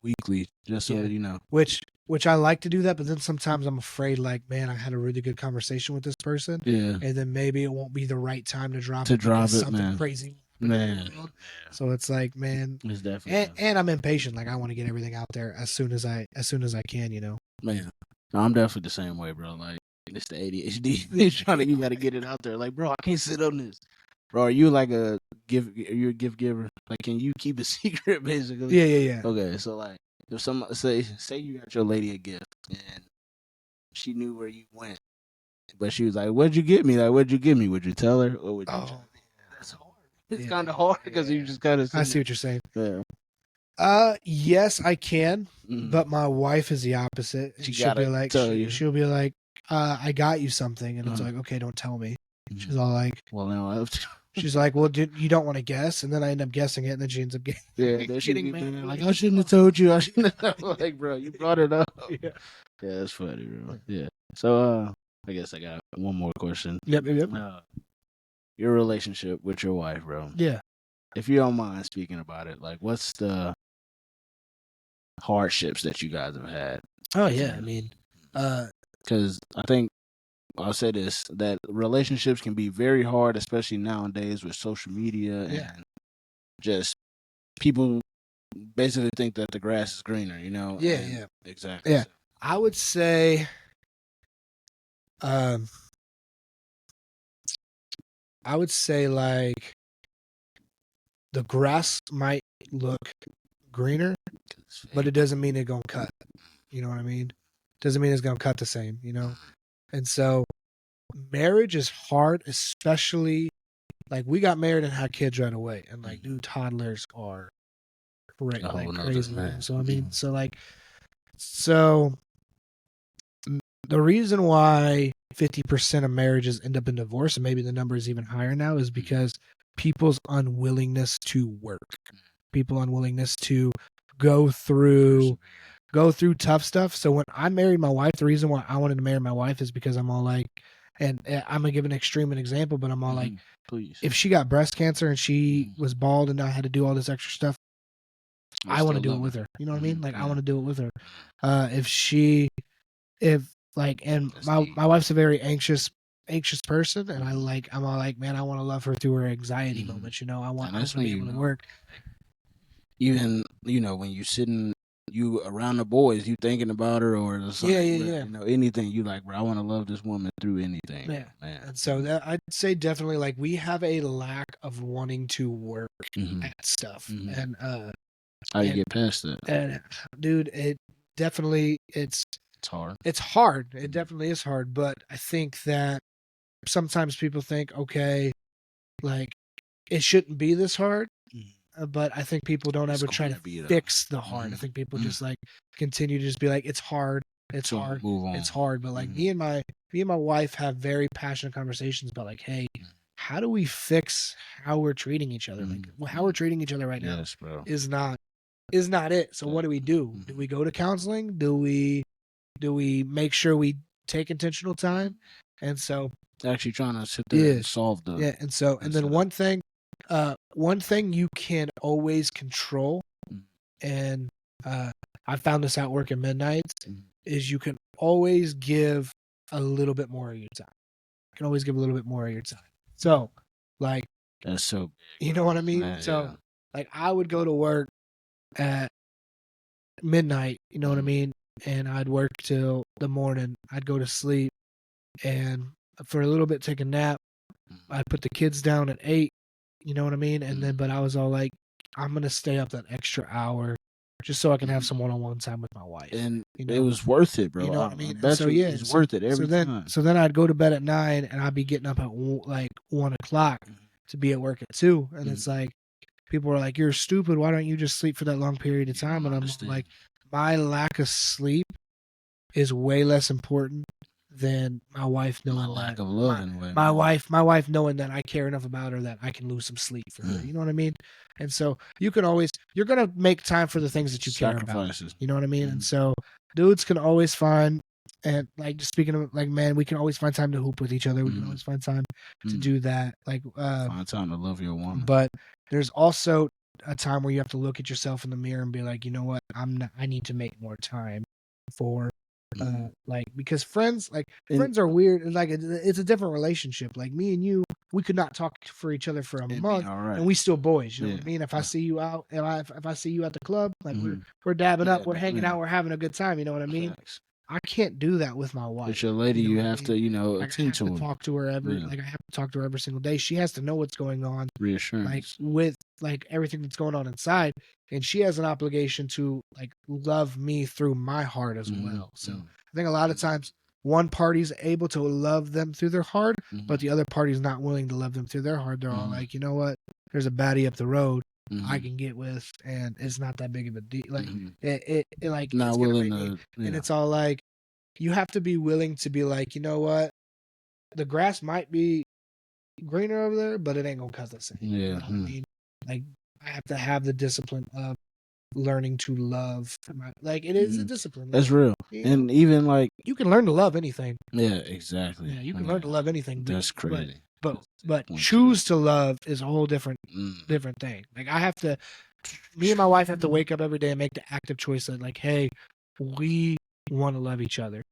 weekly, just so you know. Which I like to do that, but then sometimes I'm afraid, like, man, I had a really good conversation with this person, Yeah. and then maybe it won't be the right time to drop it, something man. crazy. Man. So it's like, man, It's definitely and I'm impatient. Like I want to get everything out there as soon as I can. man. No, I'm definitely the same way, bro. Like it's the ADHD. You gotta get it out there. Like, bro, I can't sit on this. Bro, are you like are you a gift giver? Like, can you keep a secret, basically? Yeah. Okay, so like, if some say you got your lady a gift and she knew where you went, but she was like, "What'd you get me? Like, what'd you give me? Would you tell her, or would you?" Oh, That's hard. It's kind of hard because you just kind of. I see what you're saying. Yeah. Yes, I can, Mhm. but my wife is the opposite. She'll be like, she'll be like, I got you something, and it's like, okay, don't tell me. She's all like, well, now she's like, well, you don't want to guess, and then I end up guessing it, and then she ends up getting, then she getting be mad. like, I shouldn't have told you. I shouldn't have. Like, bro, you brought it up. Yeah. Yeah, that's funny, bro. Yeah. So, I guess I got one more question. Yep. Your relationship with your wife, bro. Yeah. If you don't mind speaking about it, like, what's the hardships that you guys have had? Oh yeah. I mean, because I think I'll say this, that relationships can be very hard, especially nowadays with social media and just people basically think that the grass is greener, you know? Yeah. Exactly. Yeah. I would say I would say like the grass might look greener, but it doesn't mean it's gonna cut. You know what I mean? Doesn't mean it's gonna cut the same. You know, and so marriage is hard, especially like we got married and had kids right away, and like dude, toddlers are like crazy. Man. So I mean, so the reason why 50% of marriages end up in divorce, and maybe the number is even higher now, is because people's unwillingness to work, people unwillingness to go through tough stuff. So when I married my wife, the reason why I wanted to marry my wife is because I'm all like, and I'm gonna give an extreme example, but I'm all like, please, if she got breast cancer and she was bald and I had to do all this extra stuff, I want to do it with her. You know what I mean? Like I want to do it with her. And my wife's a very anxious person, and I'm all like, man, I want to love her through her anxiety moments. You know, I want to be able to work. Even when you sitting, you around the boys, you thinking about her or something. Yeah. You know, anything you like, bro. I want to love this woman through anything. Yeah, man. And so that I'd say definitely like we have a lack of wanting to work at stuff, and how you get past that? And dude, it definitely it's hard. It's hard. It definitely is hard. But I think that sometimes people think, okay, like it shouldn't be this hard. But I think people don't ever try to fix the hard. I think people just like continue to just be like, it's hard. It's hard. It's hard. But like me and my wife have very passionate conversations about like, hey, how do we fix how we're treating each other? Like how we're treating each other right now is not it. So what do? Do we go to counseling? Do we make sure we take intentional time? And so actually trying to sit there and solve the and so and then one thing you can always control, and I found this out working midnights, is you can always give a little bit more of your time. You can always give a little bit more of your time. So like that's so you know what I mean? Man, so like I would go to work at midnight, you know what I mean? And I'd work till the morning. I'd go to sleep and for a little bit take a nap. I'd put the kids down at 8, you know what I mean? And then, but I was all like, I'm going to stay up that extra hour just so I can have some one-on-one time with my wife. And it was worth it, bro. You know what I mean? So yeah, it's worth it every time. So then I'd go to bed at 9 and I'd be getting up at like 1 o'clock to be at work at 2. And it's like, people are like, you're stupid. Why don't you just sleep for that long period of time? And I'm like, my lack of sleep is way less important than my wife knowing my lack of love. My wife knowing that I care enough about her that I can lose some sleep for her. You know what I mean? And so you're gonna make time for the things that you care about. You know what I mean? And so dudes can always find, and like just speaking of like, man, we can always find time to hoop with each other. We can always find time to do that. Like find time to love your woman. But there's also a time where you have to look at yourself in the mirror and be like, you know what? I need to make more time for like, because friends are weird, and like it's a different relationship. Like me and you, we could not talk for each other for a month, and we still boys. You know what I mean? If I see you out, if I see you at the club, like we're dabbing up, we're hanging out, we're having a good time. You know what I mean? I can't do that with my wife. It's your lady. You have to, like attend to her. Talk to her every. Like I have to talk to her every single day. She has to know what's going on. Reassurance. Like with like everything that's going on inside, and she has an obligation to like love me through my heart as well. So I think a lot of times one party's able to love them through their heart, but the other party's not willing to love them through their heart. They're all like, you know what? There's a baddie up the road I can get with, and it's not that big of a deal. Like it like not willing to, and it's all like you have to be willing to be like, you know what? The grass might be greener over there, but it ain't gonna cut the same. Yeah. You know what I mean? Like I have to have the discipline of learning to love. Like it is a discipline. That's real. And even like you can learn to love anything. Yeah, exactly. Yeah, you can learn to love anything. That's crazy. But choose to love is a whole different thing. Like me and my wife have to wake up every day and make the active choice that like, hey, we want to love each other.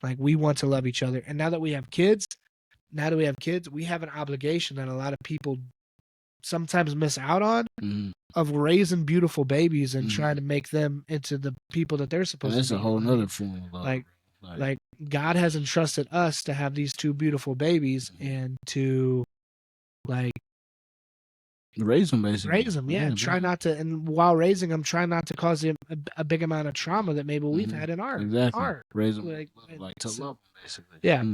Like we want to love each other. And now that we have kids, we have an obligation that a lot of people sometimes miss out on of raising beautiful babies and trying to make them into the people that they're supposed to be. That's a whole nother form of love. Like Like God has entrusted us to have these two beautiful babies and to like raise them, basically. Raise them, yeah. Try not to, and while raising them, try not to cause them a big amount of trauma that maybe we've had in our heart. Raise them like to love them, basically. Yeah.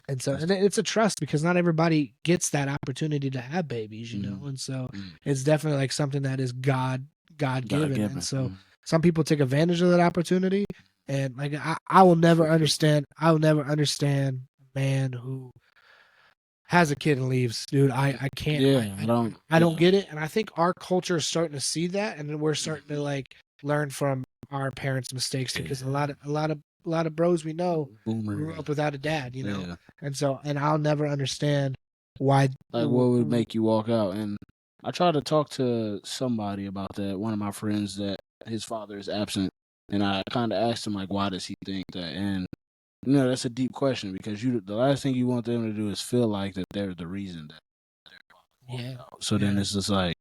And so, and it's a trust because not everybody gets that opportunity to have babies, you know. And so, it's definitely like something that is God given. And so, some people take advantage of that opportunity. And like, I will never understand. I will never understand a man who has a kid and leaves, dude. I can't. Yeah, I don't get it. And I think our culture is starting to see that, and then we're starting to like learn from our parents' mistakes because a lot of bros we know grew up without a dad, you know. And so, and I'll never understand why. Like, what would make you walk out? And I tried to talk to somebody about that. One of my friends that his father is absent, and I kind of asked him like, why does he think that? And you know, that's a deep question because the last thing you want them to do is feel like that they're the reason that they're walking out. So then it's just like,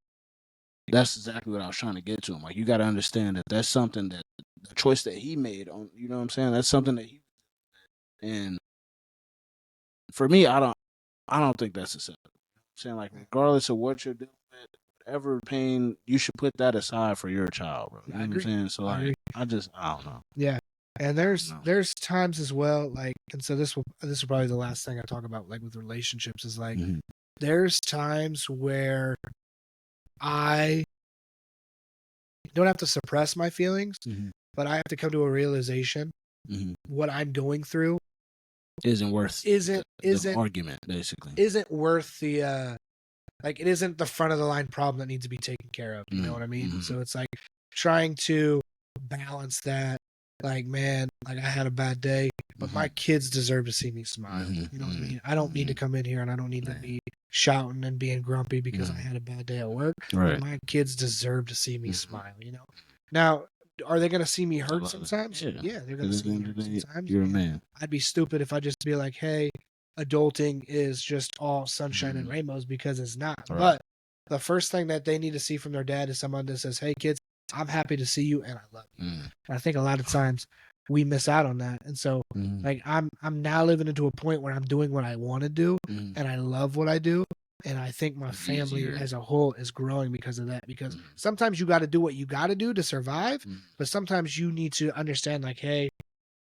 that's exactly what I was trying to get to him. Like, you got to understand that that's something that the choice that he made on, you know what I'm saying? That's something that he, and for me, I don't think that's acceptable. I'm saying, like, regardless of what you're doing, whatever pain, you should put that aside for your child, bro. You know what I'm saying? So like, I don't know. Yeah. And there's times as well, like, and so this will probably be the last thing I talk about, like with relationships, is like there's times where I don't have to suppress my feelings, but I have to come to a realization what I'm going through isn't worth the argument, basically. Isn't worth the like, it isn't the front of the line problem that needs to be taken care of. You know what I mean? So it's like trying to balance that. Like, man, like, I had a bad day, but my kids deserve to see me smile. You know what I mean? I don't need to come in here and I don't need to be shouting and being grumpy because I had a bad day at work. Right. My kids deserve to see me smile, you know? Now, are they going to see me hurt sometimes? Yeah, they're going to see me hurt sometimes. You're a man. I'd be stupid if I just be like, hey, adulting is just all sunshine and rainbows, because it's not. Right. But the first thing that they need to see from their dad is someone that says, hey, kids, I'm happy to see you and I love you. And I think a lot of times we miss out on that. And so like I'm now living into a point where I'm doing what I want to do and I love what I do. And I think my family as a whole is growing because of that. Because sometimes you got to do what you got to do to survive, but sometimes you need to understand, like, hey,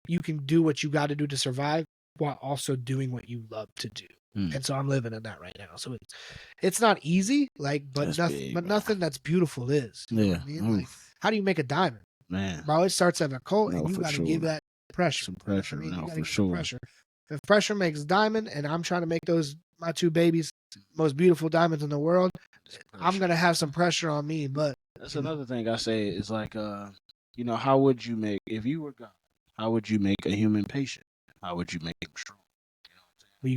you can do what you got to do to survive while also doing what you love to do. And so I'm living in that right now. So it's not easy, like, but nothing that's beautiful is. You know what I mean? Like, how do you make a diamond? Man, bro, it starts at a coal, and you got to give that pressure. Some pressure, you for sure. Pressure. If pressure makes diamond, and I'm trying to make my two babies most beautiful diamonds in the world, I'm gonna have some pressure on me. But that's another thing I say is like, you know, how would you make, if you were God? How would you make a human patient? How would you make him strong? You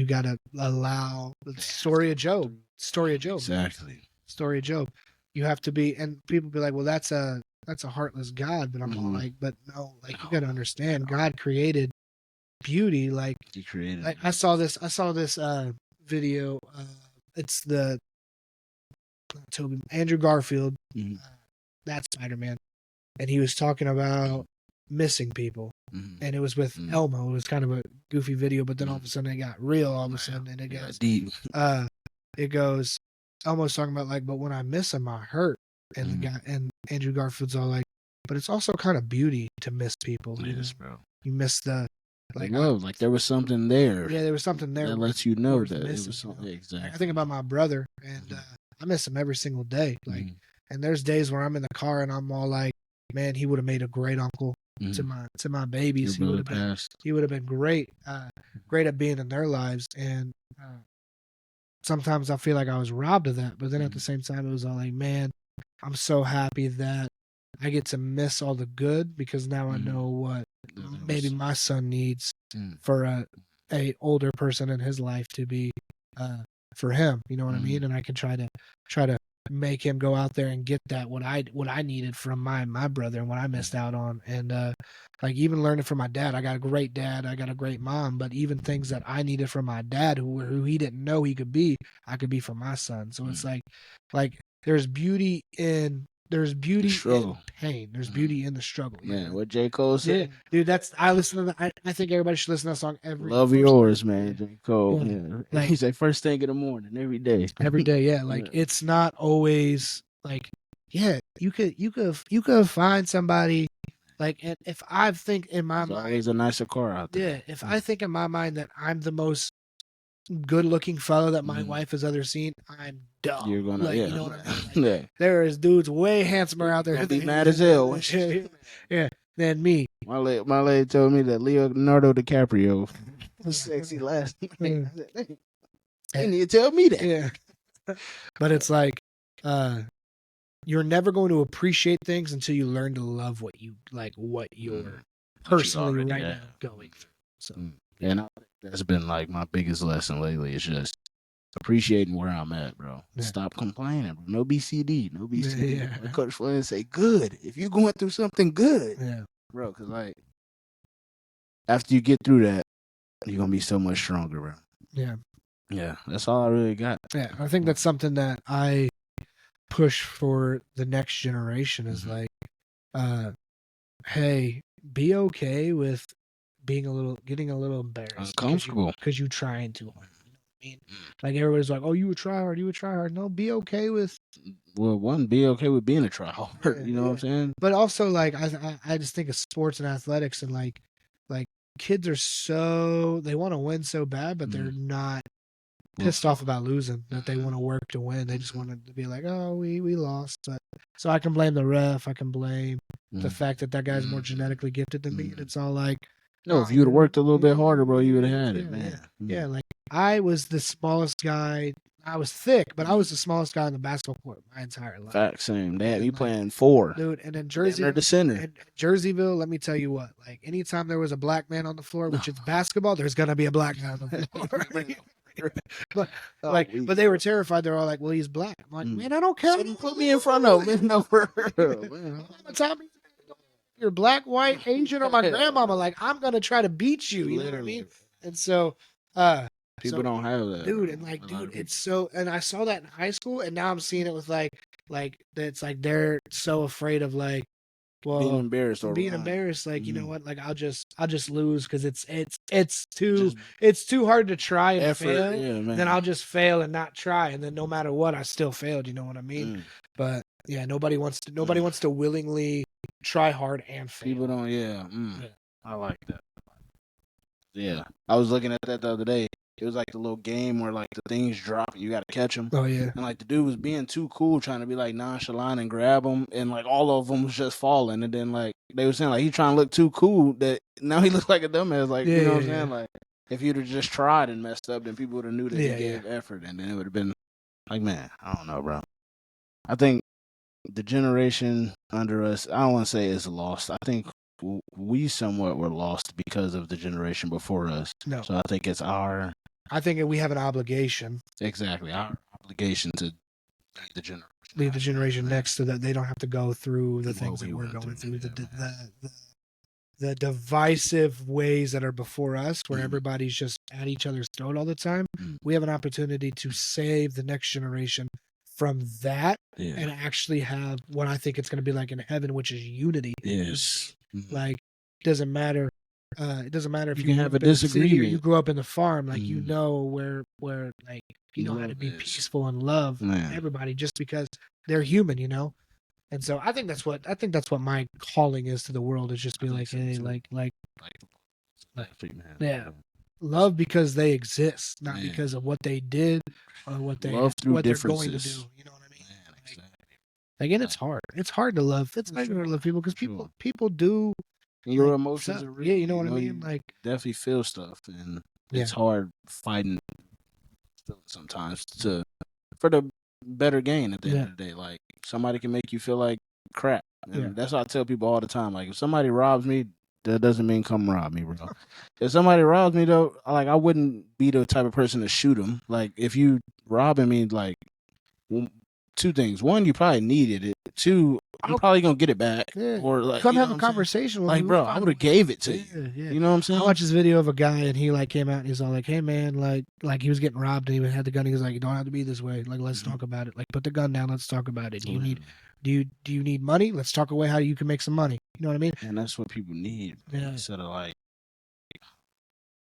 gotta allow the story of Job. Exactly. Story of Job. You have to be, and people be like, well, that's a heartless God. But I'm all like, but no, like, you gotta understand, God created beauty. Like, he created. Like, I saw this video. It's the Andrew Garfield, that Spider-Man, and he was talking about missing people. And it was with Elmo. It was kind of a goofy video, but then all of a sudden it got real. All of a sudden, and it goes deep. It goes. Elmo's talking about, like, but when I miss him, I hurt. And the guy, and Andrew Garfield's all like, but it's also kind of beauty to miss people. Yes, bro. You miss the love. Like, there was something there. Yeah, there was something there that lets you know that missing, it was something. You know? Exactly. I think about my brother, and I miss him every single day. Like, and there's days where I'm in the car and I'm all like, man, he would have made a great uncle to my babies. He would have been great, great at being in their lives. And sometimes I feel like I was robbed of that. But then at the same time, it was all like, man, I'm so happy that I get to miss all the good, because now I know what maybe my son needs for a older person in his life to be for him. You know what I mean? And I can try to make him go out there and get that what I needed from my brother and what I missed out on. And like, even learning from my dad. I got a great dad, I got a great mom, but even things that I needed from my dad who he didn't know he could be, I could be for my son. So it's like there's beauty in beauty in struggle. pain. There's beauty in the struggle. Man, what J. Cole said. Yeah, dude. I listen to that. I think everybody should listen to that song every. Love yours, man, J. Cole. Yeah. Yeah. Like- He said first thing in the morning, every day. Every day, yeah. Like Yeah. it's not always like, yeah. You could find somebody. Like, and if I think in my There's mind, always a nicer car out there. yeah, if I think in my mind that I'm the most good-looking fellow that my wife has ever seen, I'm dumb. You're gonna, like, yeah. you know what I mean? Like, Yeah. there is dudes way handsomer out there. Gonna be mad as hell. Yeah, than me. My lady told me that Leonardo DiCaprio was sexy last night. I said, "Hey, you need to tell me that." Yeah. But it's like, you're never going to appreciate things until you learn to love what you're personally already right have. now going through. So And that's been like my biggest lesson lately. Is just appreciating where I'm at, bro. Yeah. Stop complaining, bro. No BCD, no BCD. Yeah. Like Coach Flynn say, good. If you're going through something, good, yeah, bro. Because like after you get through that, you're gonna be so much stronger, bro. yeah. Yeah, that's all I really got. Yeah, I think that's something that I push for the next generation is Mhm. like, hey, be okay with getting a little embarrassed, Uncomfortable. because you trying too hard. You know what I mean? Like everybody's like, oh, you would try hard. No, be okay with. Well, one, be okay with being a tryhard. Yeah, You know what I'm saying? But also, like, I just think of sports and athletics and like kids are they want to win so bad, but they're not pissed off about losing, that they want to work to win. They just want to be like, oh, we lost. But so I can blame the ref. I can blame the fact that guy's more genetically gifted than me. And it's all like, No, if you would have worked a little bit harder, bro, you would have had it, yeah, man. yeah, like I was the smallest guy. I was thick, but I was the smallest guy on the basketball court my entire life. Fact, same. They had me playing 4. Dude, and in They're the center. in Jerseyville, let me tell you what, like anytime there was a black man on the floor, which is basketball, there's gonna be a black man on the floor. But they were terrified. They're all like, well, he's black. I'm like, man, I don't care. So you put me in front of him. No, for real, man. You're black, white, Asian, or my grandmama. Like, I'm gonna try to beat you. You know what I Literally. mean? And so, People don't have that, dude, bro. and like, A lot of dude, it's so. And I saw that in high school, and now I'm seeing it with like it's like they're so afraid of like, well, being embarrassed or being lying. embarrassed. Like, you know Mhm. what? Like, I'll just lose because it's too hard to try and effort. fail. Yeah, man. Then I'll just fail and not try, and then no matter what, I still failed. You know what I mean? Mm. But yeah, nobody wants to willingly try hard and fail. People don't. Yeah. Yeah. I like that. Yeah, I was looking at that the other day. It was like the little game where like the things drop and you got to catch them. Oh yeah, And like the dude was being too cool, trying to be like nonchalant and grab them, and like all of them was just falling. And then like they were saying like he trying to look too cool that now he looks like a dumbass. Like you know what I'm saying? Like if you'd have just tried and messed up, then people would have knew that he gave effort, and then it would have been like, man, I don't know, bro. I think the generation under us, I don't want to say is lost. I think we somewhat were lost because of the generation before us. No. So I think it's I think we have an obligation. Exactly. Our obligation to leave the generation next so that they don't have to go through the things that we're went going through, through. yeah, The divisive ways that are before us, where Mhm. everybody's just at each other's throat all the time. Mhm. We have an opportunity to save the next generation from that Yeah. and actually have what I think it's going to be like in heaven, which is unity. Yes. Mhm. Like, it doesn't matter. It doesn't matter if You you can grew have up a in the city or disagreement. you grew up in the farm. Like, you Mhm. know where like you know how to Love be is. peaceful and love Man. everybody just because they're human, you know. And so I think that's what my calling is to the world, is just be I think like, so, hey, too. like Man. yeah. Love because they exist, not Man. because of what they did or what they Love through what they're going to do. differences. You know what I mean? Man, Like, exactly. again, it's hard. It's hard to love. It's For hard to sure. love people because For sure. people do. And your like, emotions stuff. are real. Yeah, you know what I mean. You Like, definitely feel stuff, and Yeah. it's hard fighting sometimes for the better gain at the end of the day. Like somebody can make you feel like crap, and Yeah. that's what I tell people all the time. Like if somebody robs me, that doesn't mean come rob me, bro. If somebody robs me though, like I wouldn't be the type of person to shoot them. Like if you robbing me, like two things: one, you probably needed it. Two, I'm probably gonna get it back. Yeah. Or like come you know have a what I'm saying? conversation with Like, me. bro, I would have gave it to you. Yeah. You know what I'm saying? I watched this video of a guy and he like came out and he's all like, "Hey man, like he was getting robbed and he had the gun. He was like, you don't have to be this way. Like let's talk about it. Like put the gun down. Let's talk about it. You need Do you need money? Let's talk away how you can make some money. You know what I mean? And that's what people need. Yeah. Instead of like,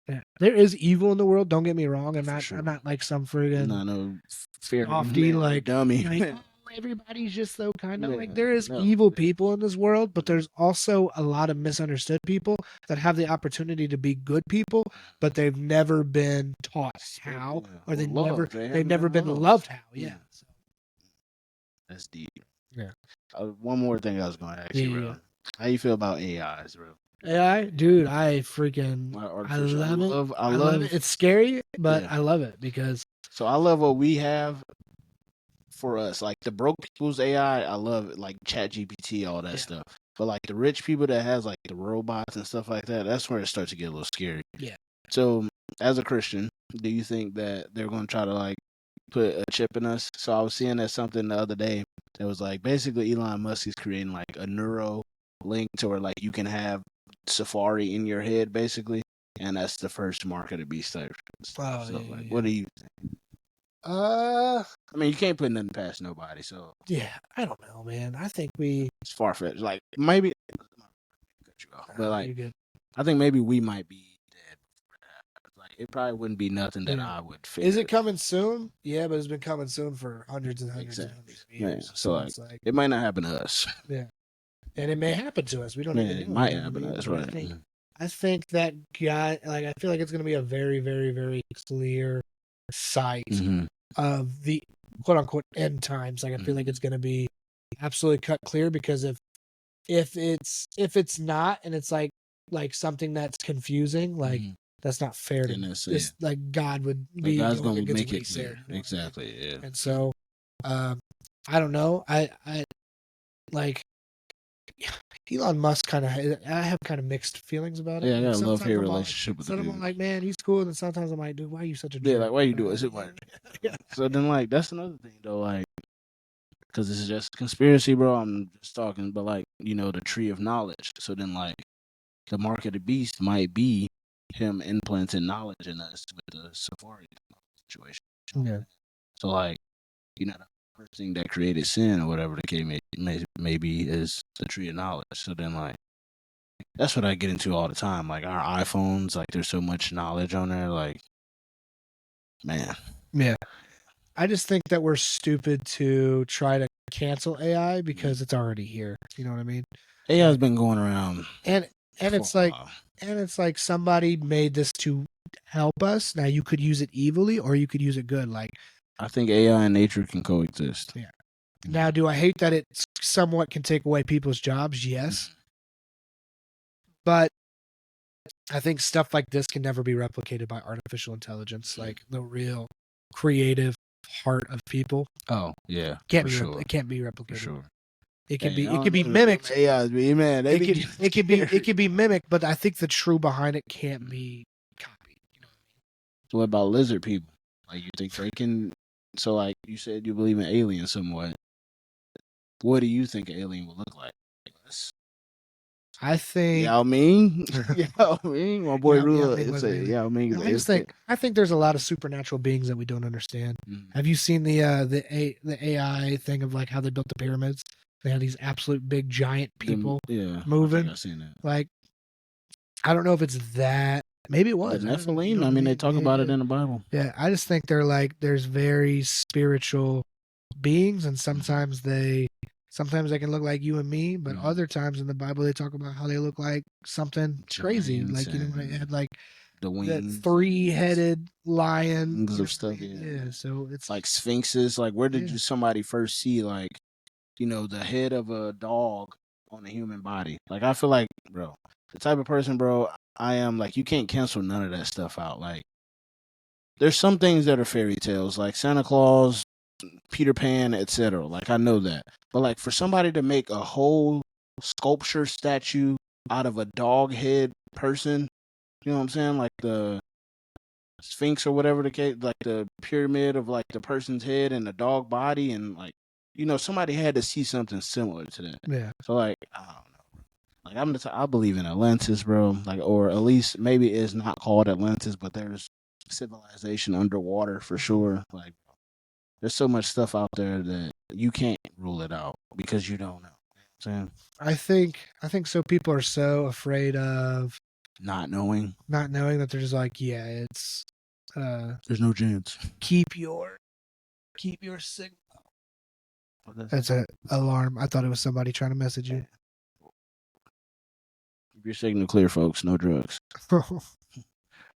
yeah. There is evil in the world. Don't get me wrong. I'm sure. not like some friggin' no fear lofty like dummy. like, oh, everybody's just so kind of Yeah, like there is no. evil people in this world, but there's also a lot of misunderstood people that have the opportunity to be good people, but they've never been taught how, or they've never been loved how. Yeah. So. That's deep. Yeah. One more thing I was going to ask you, bro. How you feel about AIs, bro? AI, dude, I love it. I love it. It's scary, but I love it because. So I love what we have for us, like the broke people's AI. I love it, like ChatGPT, all that stuff. But like the rich people that has like the robots and stuff like that, that's where it starts to get a little scary. Yeah. So as a Christian, do you think that they're going to try to like put a chip in us? So I was seeing that something the other day that was like basically Elon Musk is creating like a neuro link to where like you can have Safari in your head basically, and that's the first mark of the beast type stuff. What do you think? I mean, you can't put nothing past nobody. So yeah, I don't know, man. I think it's far fetched. Like maybe, but like I think maybe we might be dead. Like it probably wouldn't be nothing that I would figure. Is it coming soon? Yeah, but it's been coming soon for hundreds and hundreds of years. So like, it might not happen to us. Yeah, and it may happen to us. We don't even know. It might happen to us, right? I think that guy. Like, I feel like it's going to be a very, very, very clear sight of the quote unquote end times. Like I feel like it's going to be absolutely cut clear, because if it's not, and it's like something that's confusing, like that's not fair to me. It's like God would be God's going to make it clear. Exactly. Yeah. And so I don't know. I like Elon Musk I have kind of mixed feelings about it. Yeah, I got a love-hate relationship with him. Sometimes I'm like, man, he's cool, and sometimes I'm like, dude, why are you such a jerk? Yeah, like why you do it? So then like that's another thing though, like because this is just conspiracy, bro. I'm just talking, but like the tree of knowledge. So then like the mark of the beast might be him implanting knowledge in us with the Safari situation. Yeah. So like the first thing that created sin or whatever the case may be is the tree of knowledge. So then like that's what I get into all the time. Like our iPhones, like there's so much knowledge on there. Like, man. Yeah. I just think that we're stupid to try to cancel AI because it's already here. You know what I mean? AI has been going around, and it's like somebody made this to help us. Now you could use it evilly or you could use it good. Like I think AI and nature can coexist. Yeah. Now, do I hate that it somewhat can take away people's jobs? Yes. But I think stuff like this can never be replicated by artificial intelligence. Like the real creative heart of people. Oh yeah, it can't be replicated. For sure. It can be mimicked. AI, man. It can be mimicked, but I think the true behind it can't be copied. You know what I mean? So what about lizard people? Like you think they can? So like you said, you believe in aliens somewhat. What do you think an alien would look like? I think Yao Ming. Yao Ming, my boy Rula. Yao Ming. I think there's a lot of supernatural beings that we don't understand. Have you seen the AI thing of like how they built the pyramids? They had these absolute big giant people moving. I've seen that. Like, I don't know if it's that. Maybe it was. The Nephilim. I mean, they talk about it in the Bible. Yeah, I just think there's very spiritual beings, and sometimes they can look like you and me, but other times in the Bible they talk about how they look like something crazy, like they had like the wings, that 3-headed lion of stuff. Yeah, so it's like sphinxes. Like, where did somebody first see like the head of a dog on a human body? Like, I feel like, bro, the type of person, bro, I am, like, you can't cancel none of that stuff out. Like, there's some things that are fairy tales, like Santa Claus, Peter Pan, etc. Like, I know that. But, like, for somebody to make a whole sculpture statue out of a dog head person, you know what I'm saying? Like the Sphinx or whatever the case, like the pyramid of, like, the person's head and the dog body, and, like, somebody had to see something similar to that. Yeah. So, like, I don't know. Like, I believe in Atlantis, bro. Like, or at least maybe it's not called Atlantis, but there's civilization underwater for sure. Like, there's so much stuff out there that you can't rule it out because you don't know. Saying I think so. People are so afraid of not knowing. not knowing that they're just like, yeah, it's There's no chance. keep your signal. That's an alarm. I thought it was somebody trying to message you. Keep your signal clear, folks. No drugs.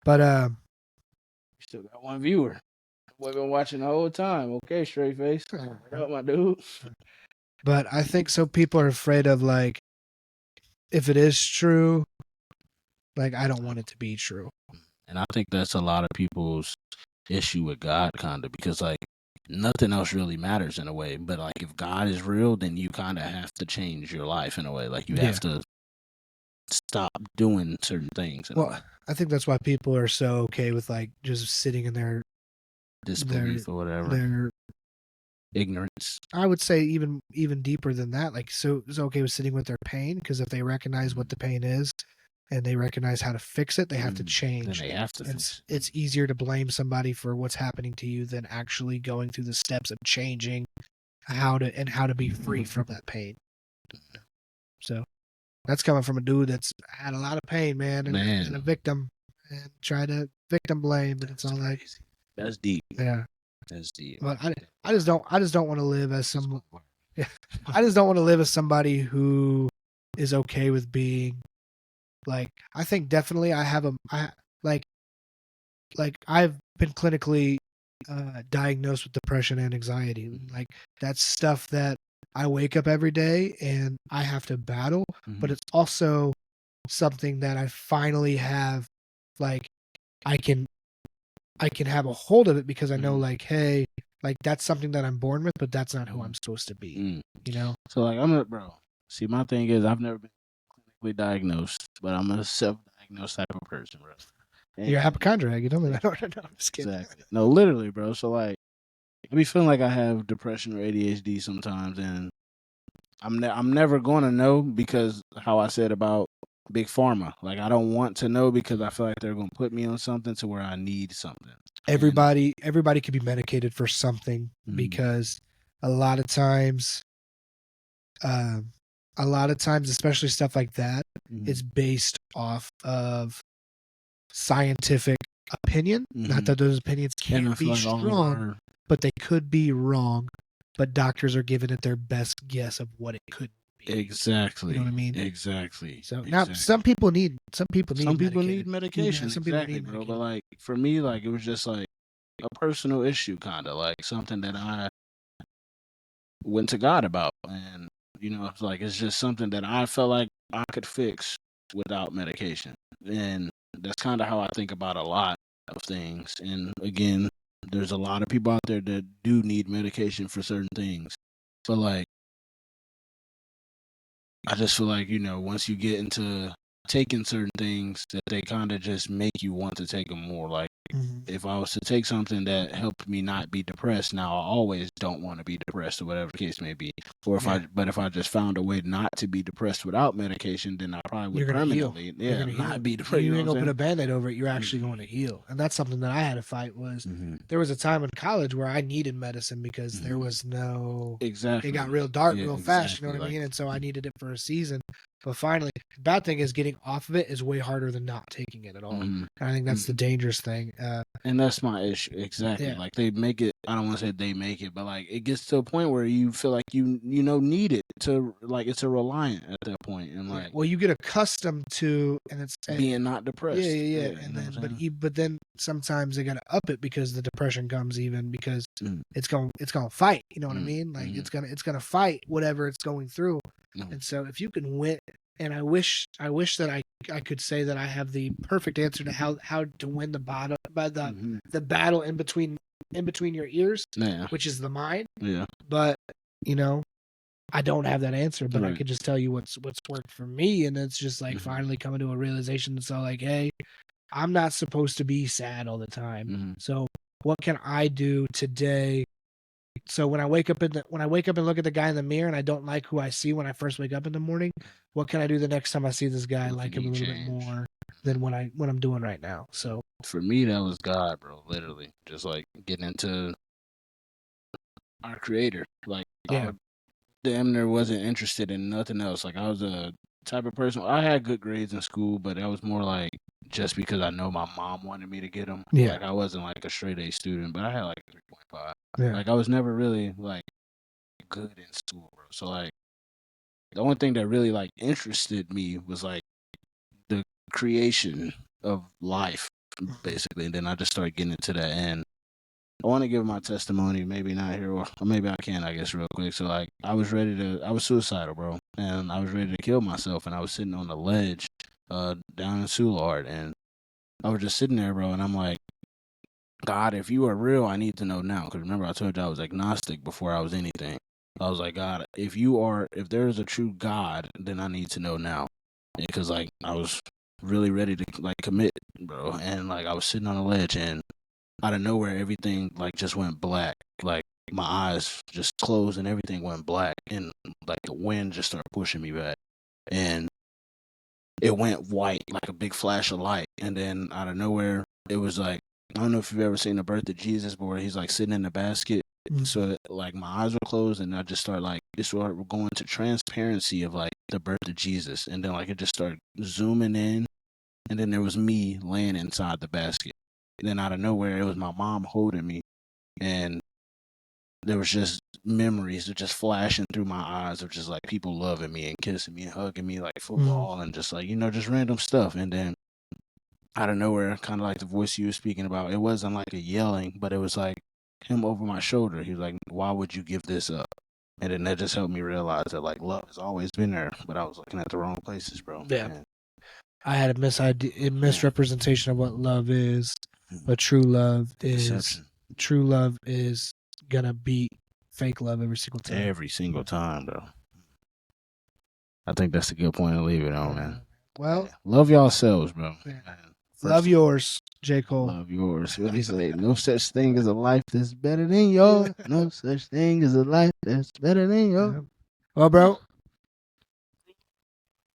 But You still got one viewer. We've been watching the whole time. Okay, straight face. What up, my dude? but I think so. People are afraid of like, if it is true, like I don't want it to be true. And I think that's a lot of people's issue with God, kind of, because like nothing else really matters in a way. But like if God is real, then you kind of have to change your life in a way. Like you have to stop doing certain things. Well, I think that's why people are so okay with like just sitting in their disbelief or whatever. Their ignorance. I would say even deeper than that. Like so it's okay with sitting with their pain, because if they recognize what the pain is and they recognize how to fix it, they have to change. Then they have to fix it. It's easier to blame somebody for what's happening to you than actually going through the steps of changing how to be free from that pain. So that's coming from a dude that's had a lot of pain, man, and a victim, and try to victim blame, but it's all like that's deep. Yeah, that's deep. But I just don't want to live as some. Yeah, I just don't want to live as somebody who is okay with being like. I think definitely I've been clinically diagnosed with depression and anxiety. Like that's stuff that I wake up every day and I have to battle, but it's also something that I finally have, like, I can have a hold of it because I know, like, hey, like that's something that I'm born with, but that's not who I'm supposed to be. You know? So like I'm bro. See, my thing is I've never been clinically diagnosed, but I'm a self-diagnosed type of person, bro. And you're a hypochondriac. You know me. I don't know. I'm just kidding. Exactly. No, literally, bro. So like I be feeling like I have depression or ADHD sometimes, and I'm never going to know because how I said about Big Pharma. Like I don't want to know because I feel like they're going to put me on something to where I need something. Everybody could be medicated for something because a lot of times, especially stuff like that, is based off of scientific opinion. Not that those opinions can't be strong, but they could be wrong. But doctors are giving it their best guess of what it could be. Exactly. You know what I mean? Exactly. So now some people need medication. Exactly, bro. But like for me, like it was just like a personal issue, kind of like something that I went to God about, and you know, it's like it's just something that I felt like I could fix without medication, and that's kind of how I think about a lot of things. And again, there's a lot of people out there that do need medication for certain things, but like I just feel like, you know, once you get into taking certain things, that they kind of just make you want to take them more. Like if I was to take something that helped me not be depressed, now I always don't want to be depressed or whatever the case may be. Or if if I just found a way not to be depressed without medication, then I probably would permanently not be depressed. You ain't gonna put a Band-Aid over it. You're actually going to heal. And that's something that I had to fight was there was a time in college where I needed medicine because there was no Exactly. It got real dark real fast, you know what I mean? And so I needed it for a season. But finally, the bad thing is getting off of it is way harder than not taking it at all. And I think that's the dangerous thing. And that's my issue. Exactly. Like they make it, I don't want to say they make it, but like it gets to a point where you feel like you need it to, like it's a reliant at that point. And like, well, you get accustomed to, and it's being not depressed. Yeah. And then, but then sometimes they got to up it because the depression comes even because it's going to fight. You know what I mean? Like it's going to fight whatever it's going through. And so if you can win, and I wish that I could say that I have the perfect answer to how to win the battle, the battle in between your ears, which is the mind. Yeah. But you know, I don't have that answer, but I could just tell you what's worked for me, and it's just like finally coming to a realization that's all like, hey, I'm not supposed to be sad all the time. So what can I do today? So when I wake up and look at the guy in the mirror and I don't like who I see when I first wake up in the morning, what can I do the next time I see this guy, like him a little bit more than what I'm doing right now? So for me, that was God, bro. Literally, just like getting into our Creator, like damn near wasn't interested in nothing else. Like I was a type of person. I had good grades in school, but that was more like just because I know my mom wanted me to get them. Yeah. Like I wasn't like a straight A student, but I had like a 3.5. Yeah. Like I was never really like good in school, bro. So like the only thing that really like interested me was like the creation of life, basically. And then I just started getting into that. And I want to give my testimony, maybe not here, or maybe I can, I guess, real quick. So, like, I was suicidal, bro. And I was ready to kill myself. And I was sitting on the ledge down in Soulard. And I was just sitting there, bro. And I'm like, God, if you are real, I need to know now. Because remember, I told you I was agnostic before I was anything. I was like, God, if there is a true God, then I need to know now. Because, like, I was really ready to, like, commit, bro. And, like, I was sitting on the ledge, and out of nowhere, everything, like, just went black. Like, my eyes just closed, and everything went black. And, like, the wind just started pushing me back. And it went white, like a big flash of light. And then, out of nowhere, it was, like, I don't know if you've ever seen The Birth of Jesus, but where he's, like, sitting in the basket. So, like, my eyes were closed, and I just started, like, going to transparency of, like, the birth of Jesus. And then, like, it just started zooming in. And then there was me laying inside the basket. And then out of nowhere, it was my mom holding me. And there was just memories that just flashing through my eyes of just, like, people loving me and kissing me and hugging me, like, football and just, like, just random stuff. And then out of nowhere, kind of like the voice you were speaking about, it wasn't like a yelling, but it was like him over my shoulder. He was like, why would you give this up? And then that just helped me realize that, like, love has always been there, but I was looking at the wrong places, bro. Yeah. And I had a misrepresentation of what love is, but true love is gonna beat fake love every single time. Every single time, bro. I think that's a good point to leave it on, man. Well, love yourselves, bro. Yeah. Love yours, J. Cole. Love yours. What do you say? No such thing as a life that's better than yours. No such thing as a life that's better than yours. Yeah. Well, bro,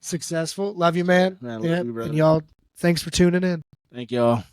successful. Love you, man. Love you, brother. And y'all, thanks for tuning in. Thank y'all.